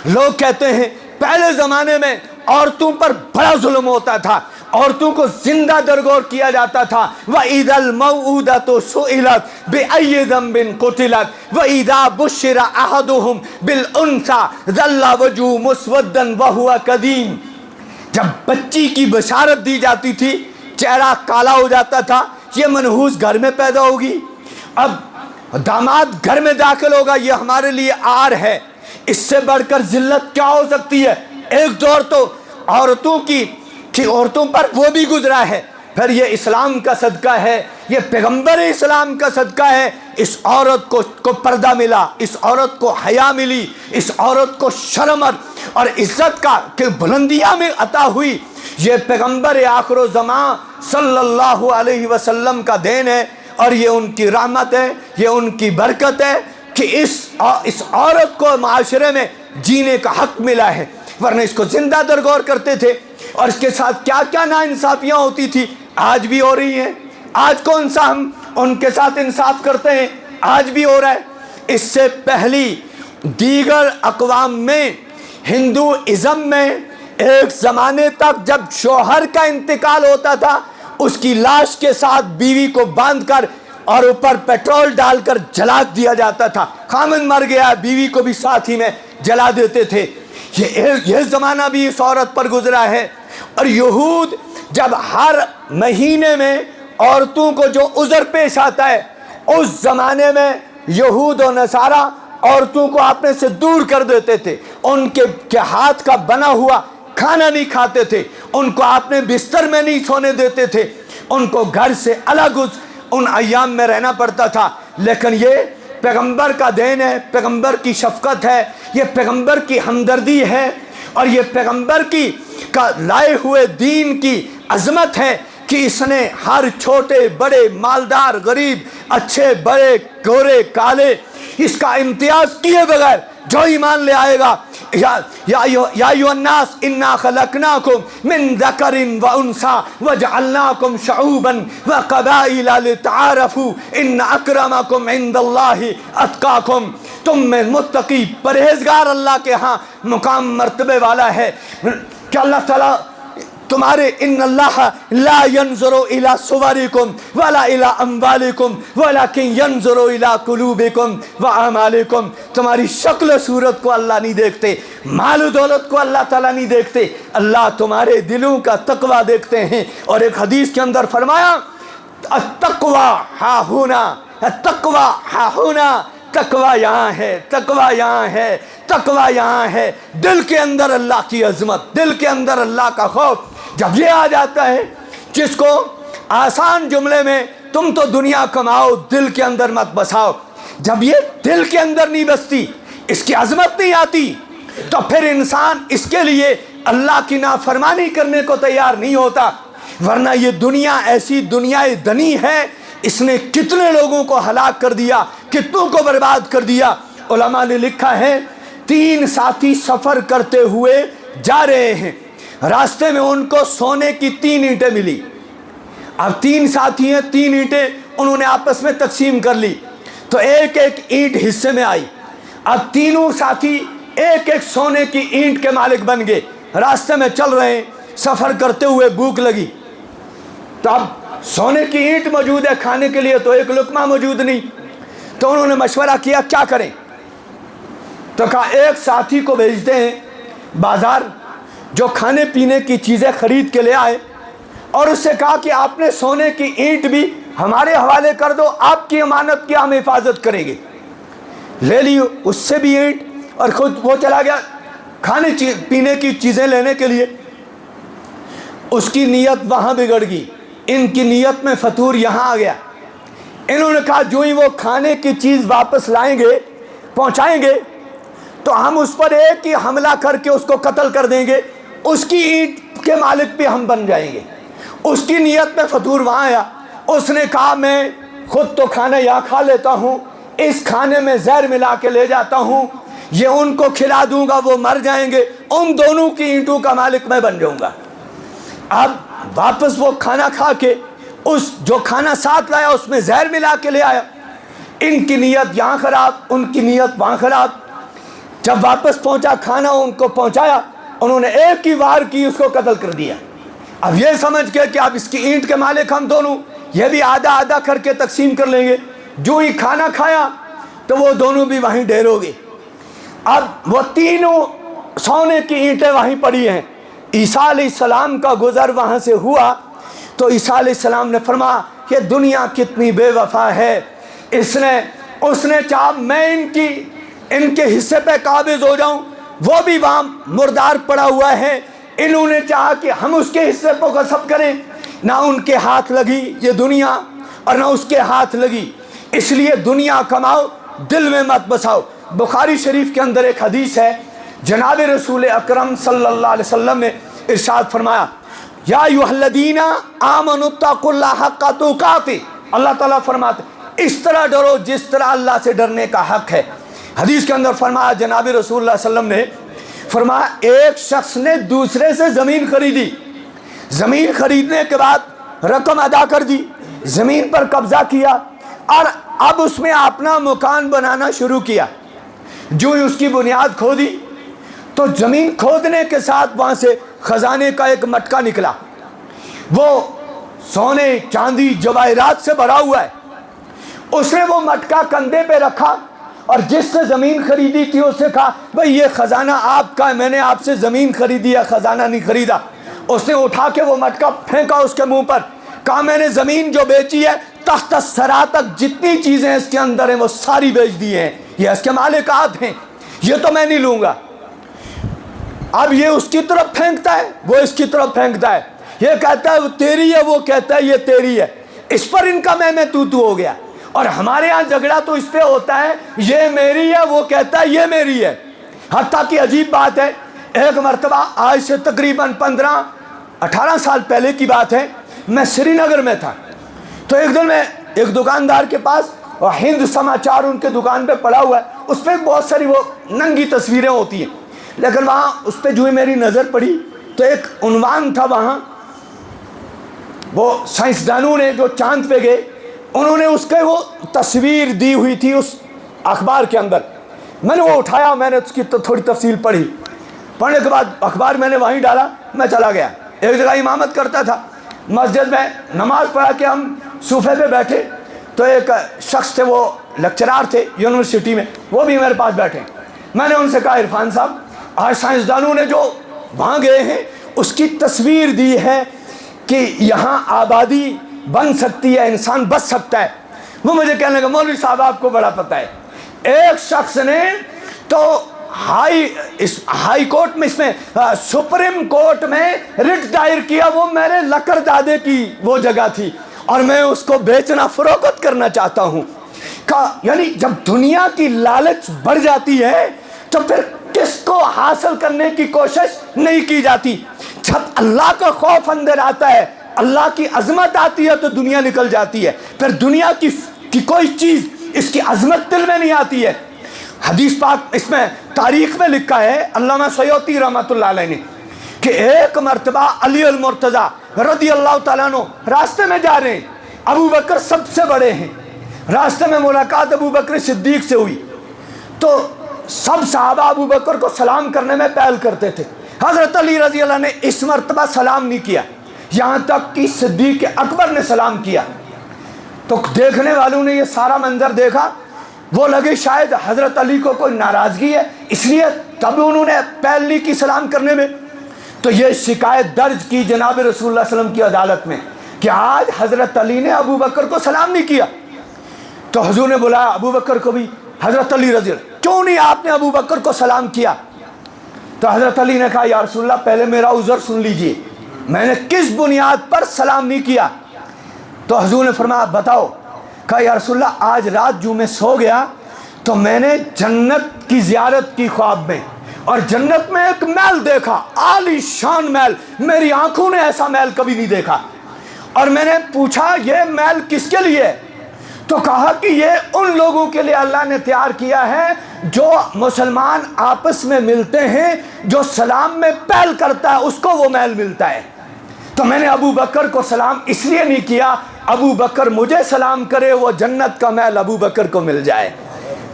لوگ کہتے ہیں پہلے زمانے میں عورتوں پر بڑا ظلم ہوتا تھا, عورتوں کو زندہ درگور کیا جاتا تھا. وَإِذَا الْمَوْءُودَةُ سُئِلَتْ بِأَيِّ ذَنبٍ قُتِلَتْ وَإِذَا بُشِّرَ أَحَدُهُمْ بِالْأُنثَىٰ ظَلَّ وَجْهُهُ مُسْوَدًّا وَهُوَ كَظِيمٌ. جب بچی کی بشارت دی جاتی تھی چہرہ کالا ہو جاتا تھا, یہ منحوس گھر میں پیدا ہوگی, اب داماد گھر میں داخل ہوگا, یہ ہمارے لیے عار ہے. اس سے بڑھ کر ذلت کیا ہو سکتی ہے؟ ایک دور تو عورتوں پر وہ بھی گزرا ہے, پھر یہ اسلام کا صدقہ ہے, یہ پیغمبر اسلام کا صدقہ ہے. اس عورت کو پردہ ملا, اس عورت کو حیا ملی, اس عورت کو شرم اور عزت کا کہ بلندیاں میں عطا ہوئی. یہ پیغمبر آخر الزمان صلی اللہ علیہ وسلم کا دین ہے, اور یہ ان کی رحمت ہے, یہ ان کی برکت ہے کہ اس عورت کو معاشرے میں جینے کا حق ملا ہے, ورنہ اس کو زندہ درگور کرتے تھے. اور اس کے ساتھ کیا کیا ناانصافیاں ہوتی تھی, آج بھی ہو رہی ہیں. آج کون سا ہم ان کے ساتھ انصاف کرتے ہیں؟ آج بھی ہو رہا ہے. اس سے پہلی دیگر اقوام میں, ہندوازم میں, ایک زمانے تک جب شوہر کا انتقال ہوتا تھا اس کی لاش کے ساتھ بیوی کو باندھ کر اور اوپر پیٹرول ڈال کر جلا دیا جاتا تھا. خامند مر گیا, بیوی کو بھی ساتھ ہی میں جلا دیتے تھے. یہ زمانہ بھی اس عورت پر گزرا ہے. اور یہود جب ہر مہینے میں عورتوں کو جو عذر پیش آتا ہے, اس زمانے میں یہود و نصارہ عورتوں کو اپنے سے دور کر دیتے تھے. ان کے ہاتھ کا بنا ہوا کھانا نہیں کھاتے تھے, ان کو اپنے بستر میں نہیں سونے دیتے تھے, ان کو گھر سے الگ ان ایام میں رہنا پڑتا تھا. لیکن یہ پیغمبر کا دین ہے, پیغمبر کی شفقت ہے, یہ پیغمبر کی ہمدردی ہے, اور یہ پیغمبر کی کا لائے ہوئے دین کی عظمت ہے کہ اس نے ہر چھوٹے بڑے, مالدار غریب, اچھے برے گورے کالے, اس کا امتیاز کیے بغیر جو ایمان لے آئے گا, یا ایھا الناس انا خلقناکم من ذکر و انثی وجعلناکم شعوبا وقبائل لتعارفوا ان اکرمکم عند اللہ اتقاکم. تم میں متقی پرہیزگار اللہ کے ہاں مقام مرتبے والا ہے کہ اللہ تعالیٰ تمہارے ان اللہ لا ينظر الى صورکم ولا الى اموالکم ولکن ينظر الى قلوبکم واعمالکم. تمہاری شکل و صورت کو اللہ نہیں دیکھتے, مال و دولت کو اللہ تعالیٰ نہیں دیکھتے, اللہ تمہارے دلوں کا تقوی دیکھتے ہیں. اور ایک حدیث کے اندر فرمایا التقوی ہا ہونا, التقوی ہا ہونا, تقوی یہاں ہے, تقوی یہاں ہے, تقوی یہاں ہے. دل کے اندر اللہ کی عظمت, دل کے اندر اللہ کا خوف جب یہ آ جاتا ہے, جس کو آسان جملے میں تم تو دنیا کماؤ دل کے اندر مت بساؤ, جب یہ دل کے اندر نہیں بستی, اس کی عظمت نہیں آتی, تو پھر انسان اس کے لیے اللہ کی نافرمانی کرنے کو تیار نہیں ہوتا. ورنہ یہ دنیا ایسی دنیا دنی ہے, اس نے کتنے لوگوں کو ہلاک کر دیا, کتنوں کو برباد کر دیا. علماء نے لکھا ہے 3 ساتھی سفر کرتے ہوئے جا رہے ہیں, راستے میں ان کو سونے کی 3 اینٹیں ملی. اب 3 ساتھی ہیں, 3 اینٹیں انہوں نے آپس میں تقسیم کر لی, تو ایک ایک اینٹ حصے میں آئی. اب تینوں ساتھی ایک ایک سونے کی اینٹ کے مالک بن گئے. راستے میں چل رہے ہیں, سفر کرتے ہوئے بھوک لگی, تو اب سونے کی اینٹ موجود ہے کھانے کے لیے, تو ایک لقمہ موجود نہیں, تو انہوں نے مشورہ کیا کیا کریں، تو کہا ایک ساتھی کو بھیجتے ہیں بازار جو کھانے پینے کی چیزیں خرید کے لے آئے، اور اس سے کہا کہ آپ نے سونے کی اینٹ بھی ہمارے حوالے کر دو، آپ کی امانت کی ہم حفاظت کریں گے۔ لے لی اس سے بھی اینٹ، اور خود وہ چلا گیا کھانے پینے کی چیزیں لینے کے لیے۔ اس کی نیت وہاں بگڑ گئی، ان کی نیت میں فتور یہاں آ گیا۔ انہوں نے کہا جو ہی وہ کھانے کی چیز واپس لائیں گے پہنچائیں گے تو ہم اس پر ایک ہی حملہ کر کے اس کو قتل کر دیں گے، اس کی اینٹ کے مالک بھی ہم بن جائیں گے۔ اس کی نیت میں فتور وہاں آیا۔ اس نے کہا میں خود تو کھانا یہاں کھا لیتا ہوں، اس کھانے میں زہر ملا کے لے جاتا ہوں، یہ ان کو کھلا دوں گا وہ مر جائیں گے، ان دونوں کی اینٹوں کا مالک میں بن جاؤں گا۔ اب واپس وہ کھانا کھا کے اس جو کھانا ساتھ لایا اس میں زہر ملا کے لے آیا۔ ان کی نیت یہاں خراب، ان کی نیت وہاں خراب۔ جب واپس پہنچا کھانا ان کو پہنچایا، انہوں نے ایک ہی وار کی اس کو قتل کر دیا۔ اب یہ سمجھ کے کہ اب اس کی اینٹ کے مالک ہم دونوں، یہ بھی آدھا آدھا کر کے تقسیم کر لیں گے۔ جو ہی کھانا کھایا تو وہ دونوں بھی وہیں ڈھیر ہو گئے۔ اب وہ تینوں سونے کی اینٹیں وہیں پڑی ہیں۔ عیسیٰ علیہ السلام کا گزر وہاں سے ہوا تو عیسیٰ علیہ السلام نے فرمایا کہ دنیا کتنی بے وفا ہے، اس نے چاہا میں ان کے حصے پہ قابض ہو جاؤں، وہ بھی وہاں مردار پڑا ہوا ہے، انہوں نے چاہا کہ ہم اس کے حصے کو غصب کریں، نہ ان کے ہاتھ لگی یہ دنیا اور نہ اس کے ہاتھ لگی۔ اس لیے دنیا کماؤ، دل میں مت بساؤ۔ بخاری شریف کے اندر ایک حدیث ہے، جناب رسول اکرم صلی اللہ علیہ وسلم نے ارشاد فرمایا یا ایھا الذین آمنوا اتقوا اللہ حق تقاتے، اللہ تعالیٰ فرماتے اس طرح ڈرو جس طرح اللہ سے ڈرنے کا حق ہے۔ حدیث کے اندر فرمایا جناب رسول اللہ صلی اللہ علیہ وسلم نے فرمایا ایک شخص نے دوسرے سے زمین خریدی، زمین خریدنے کے بعد رقم ادا کر دی، زمین پر قبضہ کیا اور اب اس میں اپنا مکان بنانا شروع کیا۔ جو ہی اس کی بنیاد کھودی تو زمین کھودنے کے ساتھ وہاں سے خزانے کا ایک مٹکا نکلا، وہ سونے چاندی جواہرات سے بھرا ہوا ہے۔ اس نے وہ مٹکا کندھے پہ رکھا اور جس سے زمین خریدی تھی اس سے کہا بھئی یہ خزانہ آپ کا ہے، میں نے آپ سے زمین خریدی ہے، خزانہ نہیں خریدا۔ اس نے اٹھا کے وہ مٹکا پھینکا اس کے منہ پر، کہا میں نے زمین جو بیچی ہے تحت الثری تک جتنی چیزیں اس کے اندر ہیں وہ ساری بیچ دی ہیں، یہ اس کے مالک آپ ہیں، یہ تو میں نہیں لوں گا۔ اب یہ اس کی طرف پھینکتا ہے، وہ اس کی طرف پھینکتا ہے، یہ کہتا ہے وہ تیری ہے، وہ کہتا ہے یہ تیری ہے۔ اس پر ان کا میں تو ہو گیا۔ اور ہمارے ہاں جھگڑا تو اس پہ ہوتا ہے یہ میری ہے، وہ کہتا ہے یہ میری ہے۔ حتیٰ کہ عجیب بات ہے، ایک مرتبہ آج سے تقریباً 15-18 سال پہلے کی بات ہے، میں سری نگر میں تھا، تو ایک دن میں ایک دکاندار کے پاس ہند سماچار ان کے دکان پہ پڑا ہوا ہے، اس پہ بہت ساری وہ ننگی تصویریں ہوتی ہیں، لیکن وہاں اس پہ جو ہی میری نظر پڑی تو ایک عنوان تھا وہاں، وہ سائنسدانوں نے جو چاند پہ گئے انہوں نے اس کے وہ تصویر دی ہوئی تھی اس اخبار کے اندر۔ میں نے وہ اٹھایا، میں نے اس کی تھوڑی تفصیل پڑھی، پڑھنے کے بعد اخبار میں نے وہیں ڈالا، میں چلا گیا۔ ایک جگہ امامت کرتا تھا، مسجد میں نماز پڑھا کے ہم صوفے پہ بیٹھے تو ایک شخص تھے، وہ لیکچرار تھے یونیورسٹی میں، وہ بھی میرے پاس بیٹھے۔ میں نے ان سے کہا عرفان صاحب آج سائنسدانوں نے جو وہاں گئے ہیں اس کی تصویر دی ہے کہ یہاں آبادی بن سکتی ہے، انسان بچ سکتا ہے۔ وہ مجھے کہنے لگا مولوی صاحب آپ کو بڑا پتہ ہے، ایک شخص نے تو ہائی کورٹ میں، اس میں سپریم کورٹ میں رٹ دائر کیا، وہ میرے لکڑ دادے کی وہ جگہ تھی اور میں اس کو بیچنا فروخت کرنا چاہتا ہوں۔ یعنی جب دنیا کی لالچ بڑھ جاتی ہے تو پھر کس کو حاصل کرنے کی کوشش نہیں کی جاتی۔ جب اللہ کا خوف اندر آتا ہے، اللہ کی عظمت آتی ہے تو دنیا نکل جاتی ہے، پھر دنیا کی کوئی چیز اس کی عظمت دل میں نہیں آتی ہے۔ حدیث پاک اس میں تاریخ میں لکھا ہے علامہ سیوطی رحمۃ اللہ علیہ نے کہ ایک مرتبہ علی المرتضی رضی اللہ تعالیٰ عنہ راستے میں جا رہے ہیں، ابو بکر سب سے بڑے ہیں، راستے میں ملاقات ابو بکر صدیق سے ہوئی تو سب صحابہ ابو بکر کو سلام کرنے میں پہل کرتے تھے، حضرت علی رضی اللہ نے اس مرتبہ سلام نہیں کیا، یہاں تک کہ صدیق اکبر نے سلام کیا۔ تو دیکھنے والوں نے یہ سارا منظر دیکھا وہ لگے شاید حضرت علی کو کوئی ناراضگی ہے اس لیے تب انہوں نے پہل نہیں کی سلام کرنے میں. تو یہ شکایت درج کی جناب رسول اللہ صلی اللہ علیہ وسلم کی عدالت میں کہ آج حضرت علی نے ابو بکر کو سلام نہیں کیا. تو حضور نے بلایا ابو بکر کو بھی. حضرت علی رضی اللہ کیوں نہیں آپ نے ابو بکر کو سلام کیا؟ تو حضرت علی نے کہا یا رسول اللہ پہلے میرا عذر سن لیجئے، میں نے کس بنیاد پر سلام نہیں کیا؟ تو حضور نے فرمایا بتاؤ. کہا یا رسول اللہ آج رات جو میں سو گیا تو میں نے جنت کی زیارت کی خواب میں، اور جنت میں ایک محل دیکھا، عالی شان محل، میری آنکھوں نے ایسا محل کبھی نہیں دیکھا. اور میں نے پوچھا یہ محل کس کے لیے؟ تو کہا کہ یہ ان لوگوں کے لیے اللہ نے تیار کیا ہے جو مسلمان آپس میں ملتے ہیں، جو سلام میں پہل کرتا ہے اس کو وہ محل ملتا ہے. تو میں نے ابو بکر کو سلام اس لیے نہیں کیا ابو بکر مجھے سلام کرے، وہ جنت کا محل ابو بکر کو مل جائے.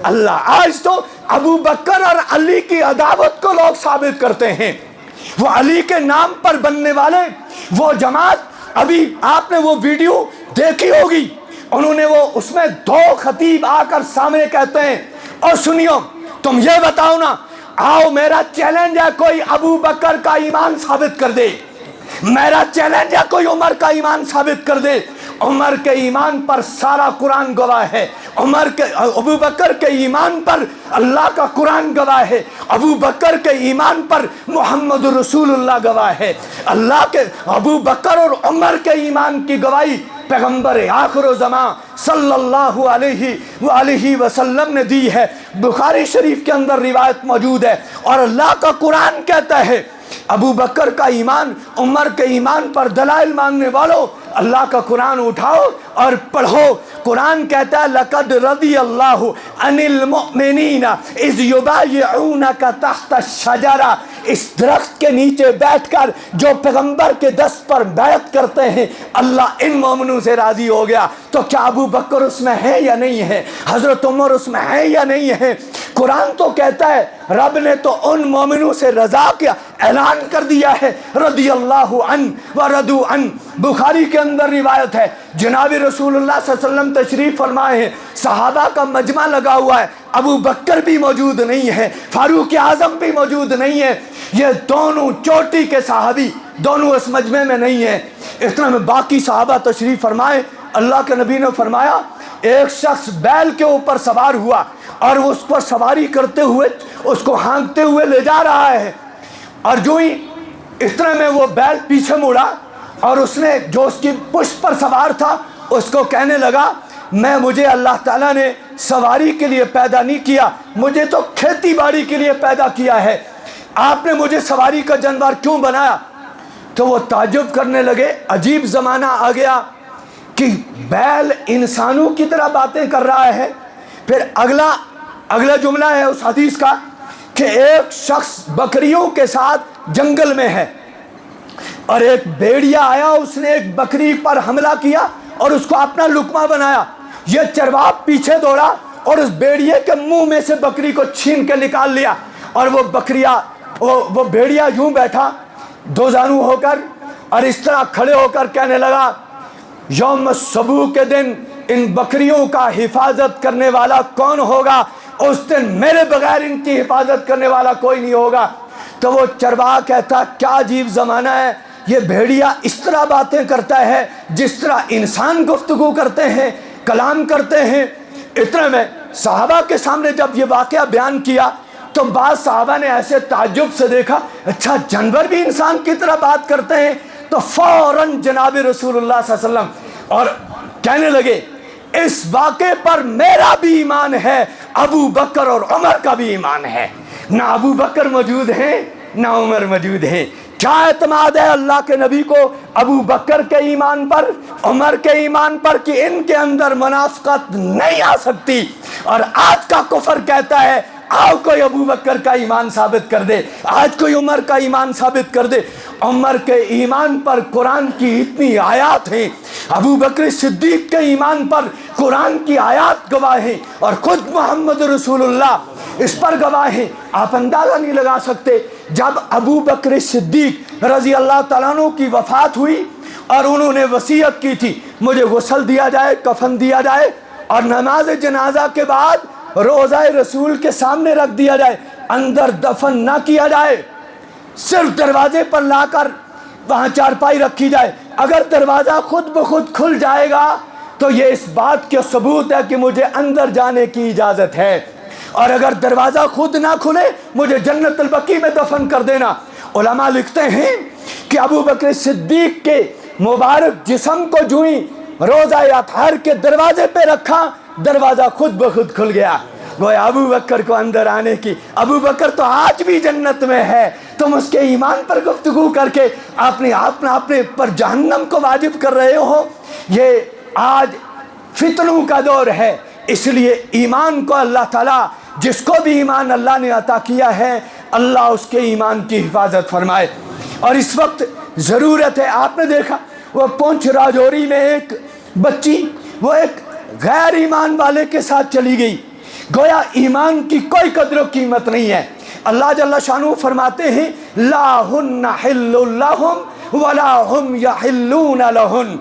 اللہ آج تو ابو بکر اور علی کی عداوت کو لوگ ثابت کرتے ہیں. وہ علی کے نام پر بننے والے وہ جماعت، ابھی آپ نے وہ ویڈیو دیکھی ہوگی، انہوں نے وہ اس میں دو خطیب آ کر سامنے کہتے ہیں اور سنیو تم یہ بتاؤ نا، آؤ میرا چیلنج ہے کوئی ابو بکر کا ایمان ثابت کر دے، میرا چیلنج ہے کوئی عمر کا ایمان ثابت کر دے. عمر کے ایمان پر سارا قرآن گواہ ہے، ابو بکر کے ایمان پر اللہ کا قرآن گواہ ہے، ابو بکر کے ایمان پر محمد رسول اللہ گواہ ہے. اللہ کے ابو بکر اور عمر کے ایمان کی گواہی پیغمبر آخر الزمان صلی اللہ علیہ وآلہ وسلم نے دی ہے. بخاری شریف کے اندر روایت موجود ہے، اور اللہ کا قرآن کہتا ہے ابو بکر کا ایمان عمر کے ایمان پر دلائل مانگنے والوں اللہ کا قرآن اٹھاؤ اور پڑھو. قرآن کہتا ہے لقد رضی اللہ عن المؤمنین اذ یبایعونک تحت الشجرہ، اس درخت کے نیچے بیٹھ کر جو پیغمبر کے دست پر بیعت کرتے ہیں اللہ ان مومنوں سے راضی ہو گیا. تو کیا ابو بکر اس میں ہے یا نہیں ہے؟ حضرت عمر اس میں ہے یا نہیں ہے؟ قرآن تو کہتا ہے رب نے تو ان مومنوں سے رضا کیا اعلان کر دیا ہے، رضی اللہ عنہ ورضوا عنہ. بخاری کے اندر روایت ہے جناب رسول اللہ صلی اللہ علیہ وسلم تشریف فرمائے ہیں، صحابہ کا مجمع لگا ہوا ہے، ابو بکر بھی موجود نہیں ہے، فاروق اعظم بھی موجود نہیں ہے، یہ دونوں چوٹی کے صحابی دونوں اس مجمع میں نہیں ہیں. اتنا میں باقی صحابہ تشریف فرمائے. اللہ کے نبی نے فرمایا ایک شخص بیل کے اوپر سوار ہوا اور وہ اس پر سواری کرتے ہوئے اس کو ہانکتے ہوئے لے جا رہا ہے، اور جو ہی اتنے میں وہ بیل پیچھے مڑا اور اس نے جو اس کی پشت پر سوار تھا اس کو کہنے لگا مجھے اللہ تعالیٰ نے سواری کے لیے پیدا نہیں کیا، مجھے تو کھیتی باڑی کے لیے پیدا کیا ہے، آپ نے مجھے سواری کا جانور کیوں بنایا؟ تو وہ تعجب کرنے لگے. عجیب زمانہ آ گیا کہ بیل انسانوں کی طرح باتیں کر رہا ہے. پھر اگلا جملہ ہے اس حدیث کا کہ ایک شخص بکریوں کے ساتھ جنگل میں ہے اور ایک بھیڑیا آیا، اس نے ایک بکری پر حملہ کیا اور اس کو اپنا لقمہ بنایا. یہ چرواہ پیچھے دوڑا اور اس بھیڑیے کے منہ میں سے بکری کو چھین کے نکال لیا، اور وہ بھیڑیا یوں بیٹھا دو زانو ہو کر اور اس طرح کھڑے ہو کر کہنے لگا یوم السبوع کے دن ان بکریوں کا حفاظت کرنے والا کون ہوگا؟ اس دن میرے بغیر ان کی حفاظت کرنے والا کوئی نہیں ہوگا. تو وہ چرواہ کہتا کیا عجیب زمانہ ہے، یہ بھیڑیا اس طرح باتیں کرتا ہے جس طرح انسان گفتگو کرتے ہیں، کلام کرتے ہیں. اتنے میں صحابہ کے سامنے جب یہ واقعہ بیان کیا تو بعض صحابہ نے ایسے تعجب سے دیکھا اچھا جانور بھی انسان کی طرح بات کرتے ہیں. تو فوراً جناب رسول اللہ صلی اللہ علیہ وسلم اور کہنے لگے اس واقعے پر میرا بھی ایمان ہے، ابو بکر اور عمر کا بھی ایمان ہے. نہ ابو بکر موجود ہیں نہ عمر موجود ہیں. کیا اعتماد ہے اللہ کے نبی کو ابو بکر کے ایمان پر، عمر کے ایمان پر کہ ان کے اندر منافقت نہیں آ سکتی. اور آج کا کفر کہتا ہے آؤ کوئی ابو بکر کا ایمان ثابت کر دے، آج کوئی عمر کا ایمان ثابت کر دے. عمر کے ایمان پر قرآن کی اتنی آیات ہیں، ابو بکر صدیق کے ایمان پر قرآن کی آیات گواہ ہیں، اور خود محمد رسول اللہ اس پر گواہ ہیں. آپ اندازہ نہیں لگا سکتے جب ابو بکر صدیق رضی اللہ تعالیٰ عنہ کی وفات ہوئی اور انہوں نے وصیت کی تھی مجھے غسل دیا جائے، کفن دیا جائے، اور نماز جنازہ کے بعد روضہ رسول کے سامنے رکھ دیا جائے، اندر دفن نہ کیا جائے، صرف دروازے پر لا کر وہاں چارپائی رکھی جائے۔ اگر دروازہ خود بخود کھل جائے گا تو یہ اس بات کے ثبوت ہے کہ مجھے اندر جانے کی اجازت ہے، اور اگر دروازہ خود نہ کھلے مجھے جنت البقیع میں دفن کر دینا۔ علماء لکھتے ہیں کہ ابو بکر صدیق کے مبارک جسم کو جوئیں روضہ اطہار کے دروازے پہ رکھا، دروازہ خود بخود کھل گیا۔ گویا ابو بکر کو اندر آنے کی، ابو بکر تو آج بھی جنت میں ہے، تم اس کے ایمان پر گفتگو کر کے اپنے پر جہنم کو واجب کر رہے ہو۔ یہ آج فتنوں کا دور ہے، اس لیے ایمان کو اللہ تعالیٰ، جس کو بھی ایمان اللہ نے عطا کیا ہے، اللہ اس کے ایمان کی حفاظت فرمائے۔ اور اس وقت ضرورت ہے، آپ نے دیکھا وہ پونچھ راجوری میں ایک بچی وہ ایک غیر ایمان والے کے ساتھ چلی گئی، گویا ایمان کی کوئی قدر و قیمت نہیں ہے۔ اللہ جل شانہ فرماتے ہیں لا ہن حل لہم ولا ہم یحلون لہن،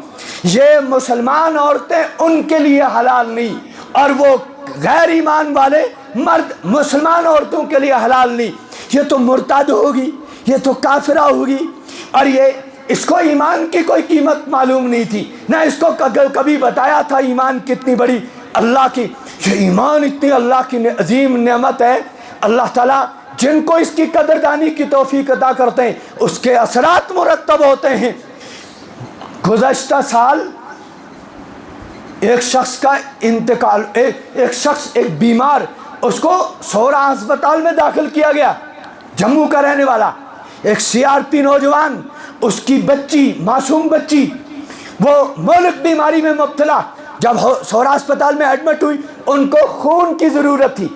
یہ مسلمان عورتیں ان کے لیے حلال نہیں، اور وہ غیر ایمان والے مرد مسلمان عورتوں کے لیے حلال نہیں۔ یہ تو مرتد ہوگی، یہ تو کافرہ ہوگی، اور اس کو ایمان کی کوئی قیمت معلوم نہیں تھی، نہ اس کو کبھی بتایا تھا ایمان کتنی بڑی اللہ کی، یہ ایمان اتنی اللہ کی عظیم نعمت ہے۔ اللہ تعالیٰ جن کو اس کی قدردانی کی توفیق عطا کرتے ہیں اس کے اثرات مرتب ہوتے ہیں۔ گزشتہ سال ایک شخص کا انتقال، ایک بیمار، اس کو سورا ہسپتال میں داخل کیا گیا، جموں کا رہنے والا ایک CRP نوجوان، اس کی بچی، معصوم بچی، وہ مہلک بیماری میں مبتلا، جب سورا ہسپتال میں ایڈمٹ ہوئی ان کو خون کی ضرورت تھی،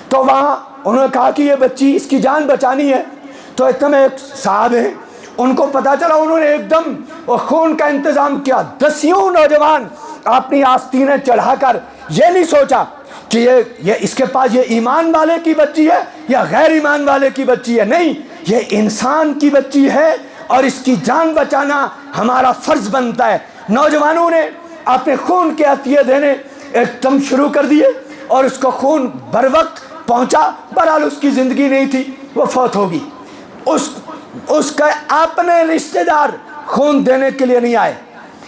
تو وہاں انہوں نے کہا کہ یہ بچی، اس کی جان بچانی ہے، تو اتنے ایک صاحب ہیں، ان کو پتا چلا، انہوں نے ایک دم وہ خون کا انتظام کیا، 10 نوجوان اپنی آستینیں چڑھا کر، یہ نہیں سوچا کہ یہ اس کے پاس یہ ایمان والے کی بچی ہے یا غیر ایمان والے کی بچی ہے، نہیں، یہ انسان کی بچی ہے اور اس کی جان بچانا ہمارا فرض بنتا ہے۔ نوجوانوں نے اپنے خون کے عطیے دینے ایک دم شروع کر دیے، اور اس کو خون بر وقت پہنچا، بہرحال اس کی زندگی نہیں تھی، وہ فوت ہوگی۔ اس کا اپنے رشتہ دار خون دینے کے لیے نہیں آئے،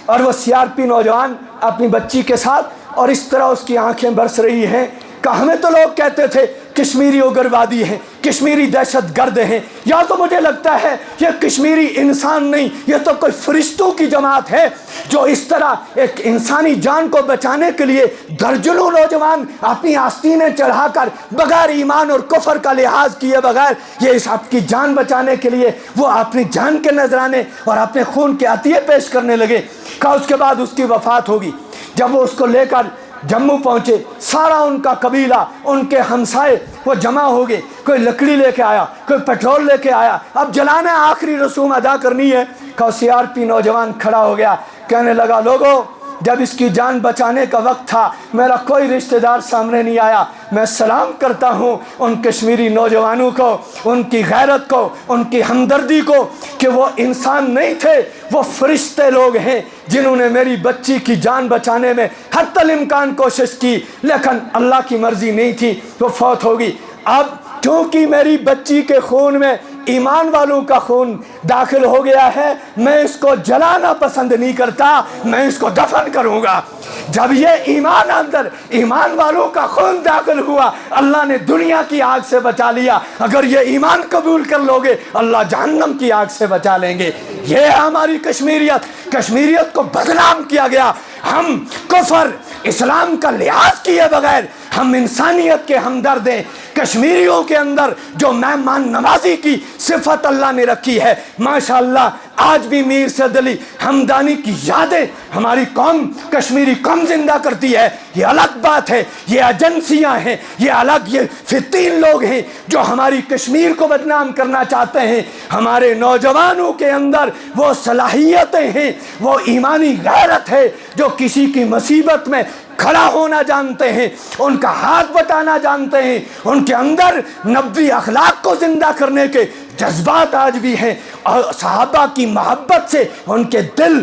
اور وہ CRP نوجوان اپنی بچی کے ساتھ، اور اس طرح اس کی آنکھیں برس رہی ہیں کہ ہمیں تو لوگ کہتے تھے کشمیری اگروادی ہیں، کشمیری دہشت گرد ہیں، یا تو مجھے لگتا ہے یہ کشمیری انسان نہیں، یہ تو کوئی فرشتوں کی جماعت ہے جو اس طرح ایک انسانی جان کو بچانے کے لیے درجنوں نوجوان اپنی آستینیں چڑھا کر بغیر ایمان اور کفر کا لحاظ کیے بغیر یہ اس آپ کی جان بچانے کے لیے وہ اپنی جان کے نذرانے اور اپنے خون کے عطیے پیش کرنے لگے۔ کہا اس کے بعد اس کی وفات ہوگی۔ جب وہ اس کو لے کر جموں پہنچے، سارا ان کا قبیلہ، ان کے ہمسائے وہ جمع ہو گئے، کوئی لکڑی لے کے آیا، کوئی پیٹرول لے کے آیا، اب جلانا آخری رسوم ادا کرنی ہے۔ کہ CRP نوجوان کھڑا ہو گیا، کہنے لگا لوگوں، جب اس کی جان بچانے کا وقت تھا میرا کوئی رشتہ دار سامنے نہیں آیا، میں سلام کرتا ہوں ان کشمیری نوجوانوں کو، ان کی غیرت کو، ان کی ہمدردی کو، کہ وہ انسان نہیں تھے، وہ فرشتے لوگ ہیں جنہوں نے میری بچی کی جان بچانے میں حتی الامکان کوشش کی، لیکن اللہ کی مرضی نہیں تھی، وہ فوت ہوگی۔ اب چونکہ میری بچی کے خون میں ایمان والوں کا خون داخل ہو گیا ہے، میں اس کو جلانا پسند نہیں کرتا، میں اس کو دفن کروں گا۔ جب یہ ایمان والوں کا خون داخل ہوا، اللہ نے دنیا کی آگ سے بچا لیا، اگر یہ ایمان قبول کر لوگے اللہ جہنم کی آگ سے بچا لیں گے۔ یہ ہے ہماری کشمیریت کو بدنام کیا گیا، ہم کفر اسلام کا لحاظ کیے بغیر ہم انسانیت کے ہمدرد ہیں۔ کشمیریوں کے اندر جو مہمان نوازی کی صفت اللہ نے رکھی ہے، ماشاءاللہ آج بھی میر سید علی ہمدانی کی یادیں ہماری قوم، کشمیری قوم زندہ کرتی ہے۔ یہ الگ بات ہے، یہ ایجنسیاں ہیں، یہ الگ، یہ فتین لوگ ہیں جو ہماری کشمیر کو بدنام کرنا چاہتے ہیں۔ ہمارے نوجوانوں کے اندر وہ صلاحیتیں ہیں، وہ ایمانی غیرت ہے جو کسی کی مصیبت میں کھڑا ہونا جانتے ہیں، ان کا ہاتھ بٹانا جانتے ہیں، ان کے اندر نبوی اخلاق کو زندہ کرنے کے جذبات آج بھی ہیں، اور صحابہ کی محبت سے ان کے دل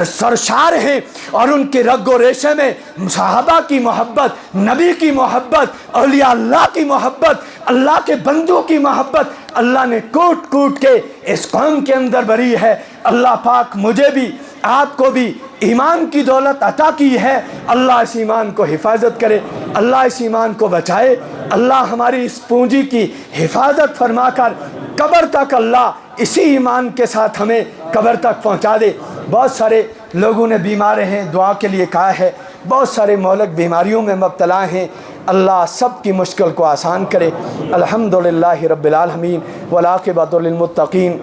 سرشار ہیں، اور ان کے رگ و ریشے میں صحابہ کی محبت، نبی کی محبت، اولیاء اللہ کی محبت، اللہ کے بندوں کی محبت اللہ نے کوٹ کوٹ کے اس قوم کے اندر بری ہے۔ اللہ پاک مجھے بھی آپ کو بھی ایمان کی دولت عطا کی ہے، اللہ اس ایمان کو حفاظت کرے، اللہ اس ایمان کو بچائے، اللہ ہماری اس پونجی کی حفاظت فرما کر قبر تک اللہ اسی ایمان کے ساتھ ہمیں قبر تک پہنچا دے۔ بہت سارے لوگوں نے بیمار ہیں، دعا کے لیے کہا ہے، بہت سارے مہلک بیماریوں میں مبتلا ہیں، اللہ سب کی مشکل کو آسان کرے۔ الحمدللہ رب العالمین والعاقبۃ للمتقین،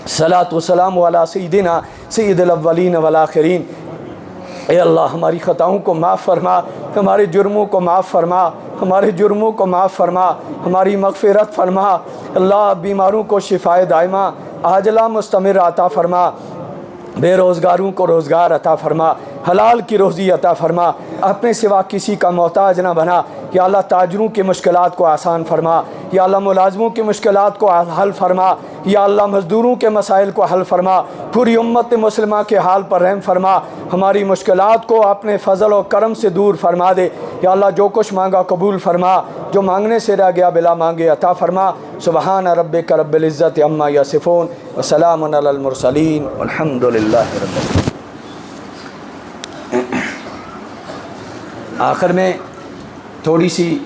صلاۃ والسلام علی سیدنا سید الاولین والآخرین۔ اے اللہ ہماری خطاؤں کو معاف فرما، ہمارے جرموں کو معاف فرما، ہمارے جرموں کو معاف فرما، ہماری مغفرت فرما۔ اللہ بیماروں کو شفائے دائمہ عاجلہ مستمر عطا فرما، بے روزگاروں کو روزگار عطا فرما، حلال کی روزی عطا فرما، اپنے سوا کسی کا محتاج نہ بنا۔ یا اللہ تاجروں کی مشکلات کو آسان فرما، یا اللہ ملازموں کی مشکلات کو حل فرما، یا اللہ مزدوروں کے مسائل کو حل فرما، پوری امت مسلمہ کے حال پر رحم فرما، ہماری مشکلات کو اپنے فضل و کرم سے دور فرما دے۔ یا اللہ جو کچھ مانگا قبول فرما، جو مانگنے سے رہ گیا بلا مانگے عطا فرما۔ سبحان ربک رب العزت عما یصفون وسلام علی المرسلین والحمد للہ رب العالمین۔ آخر میں تھوڑی سی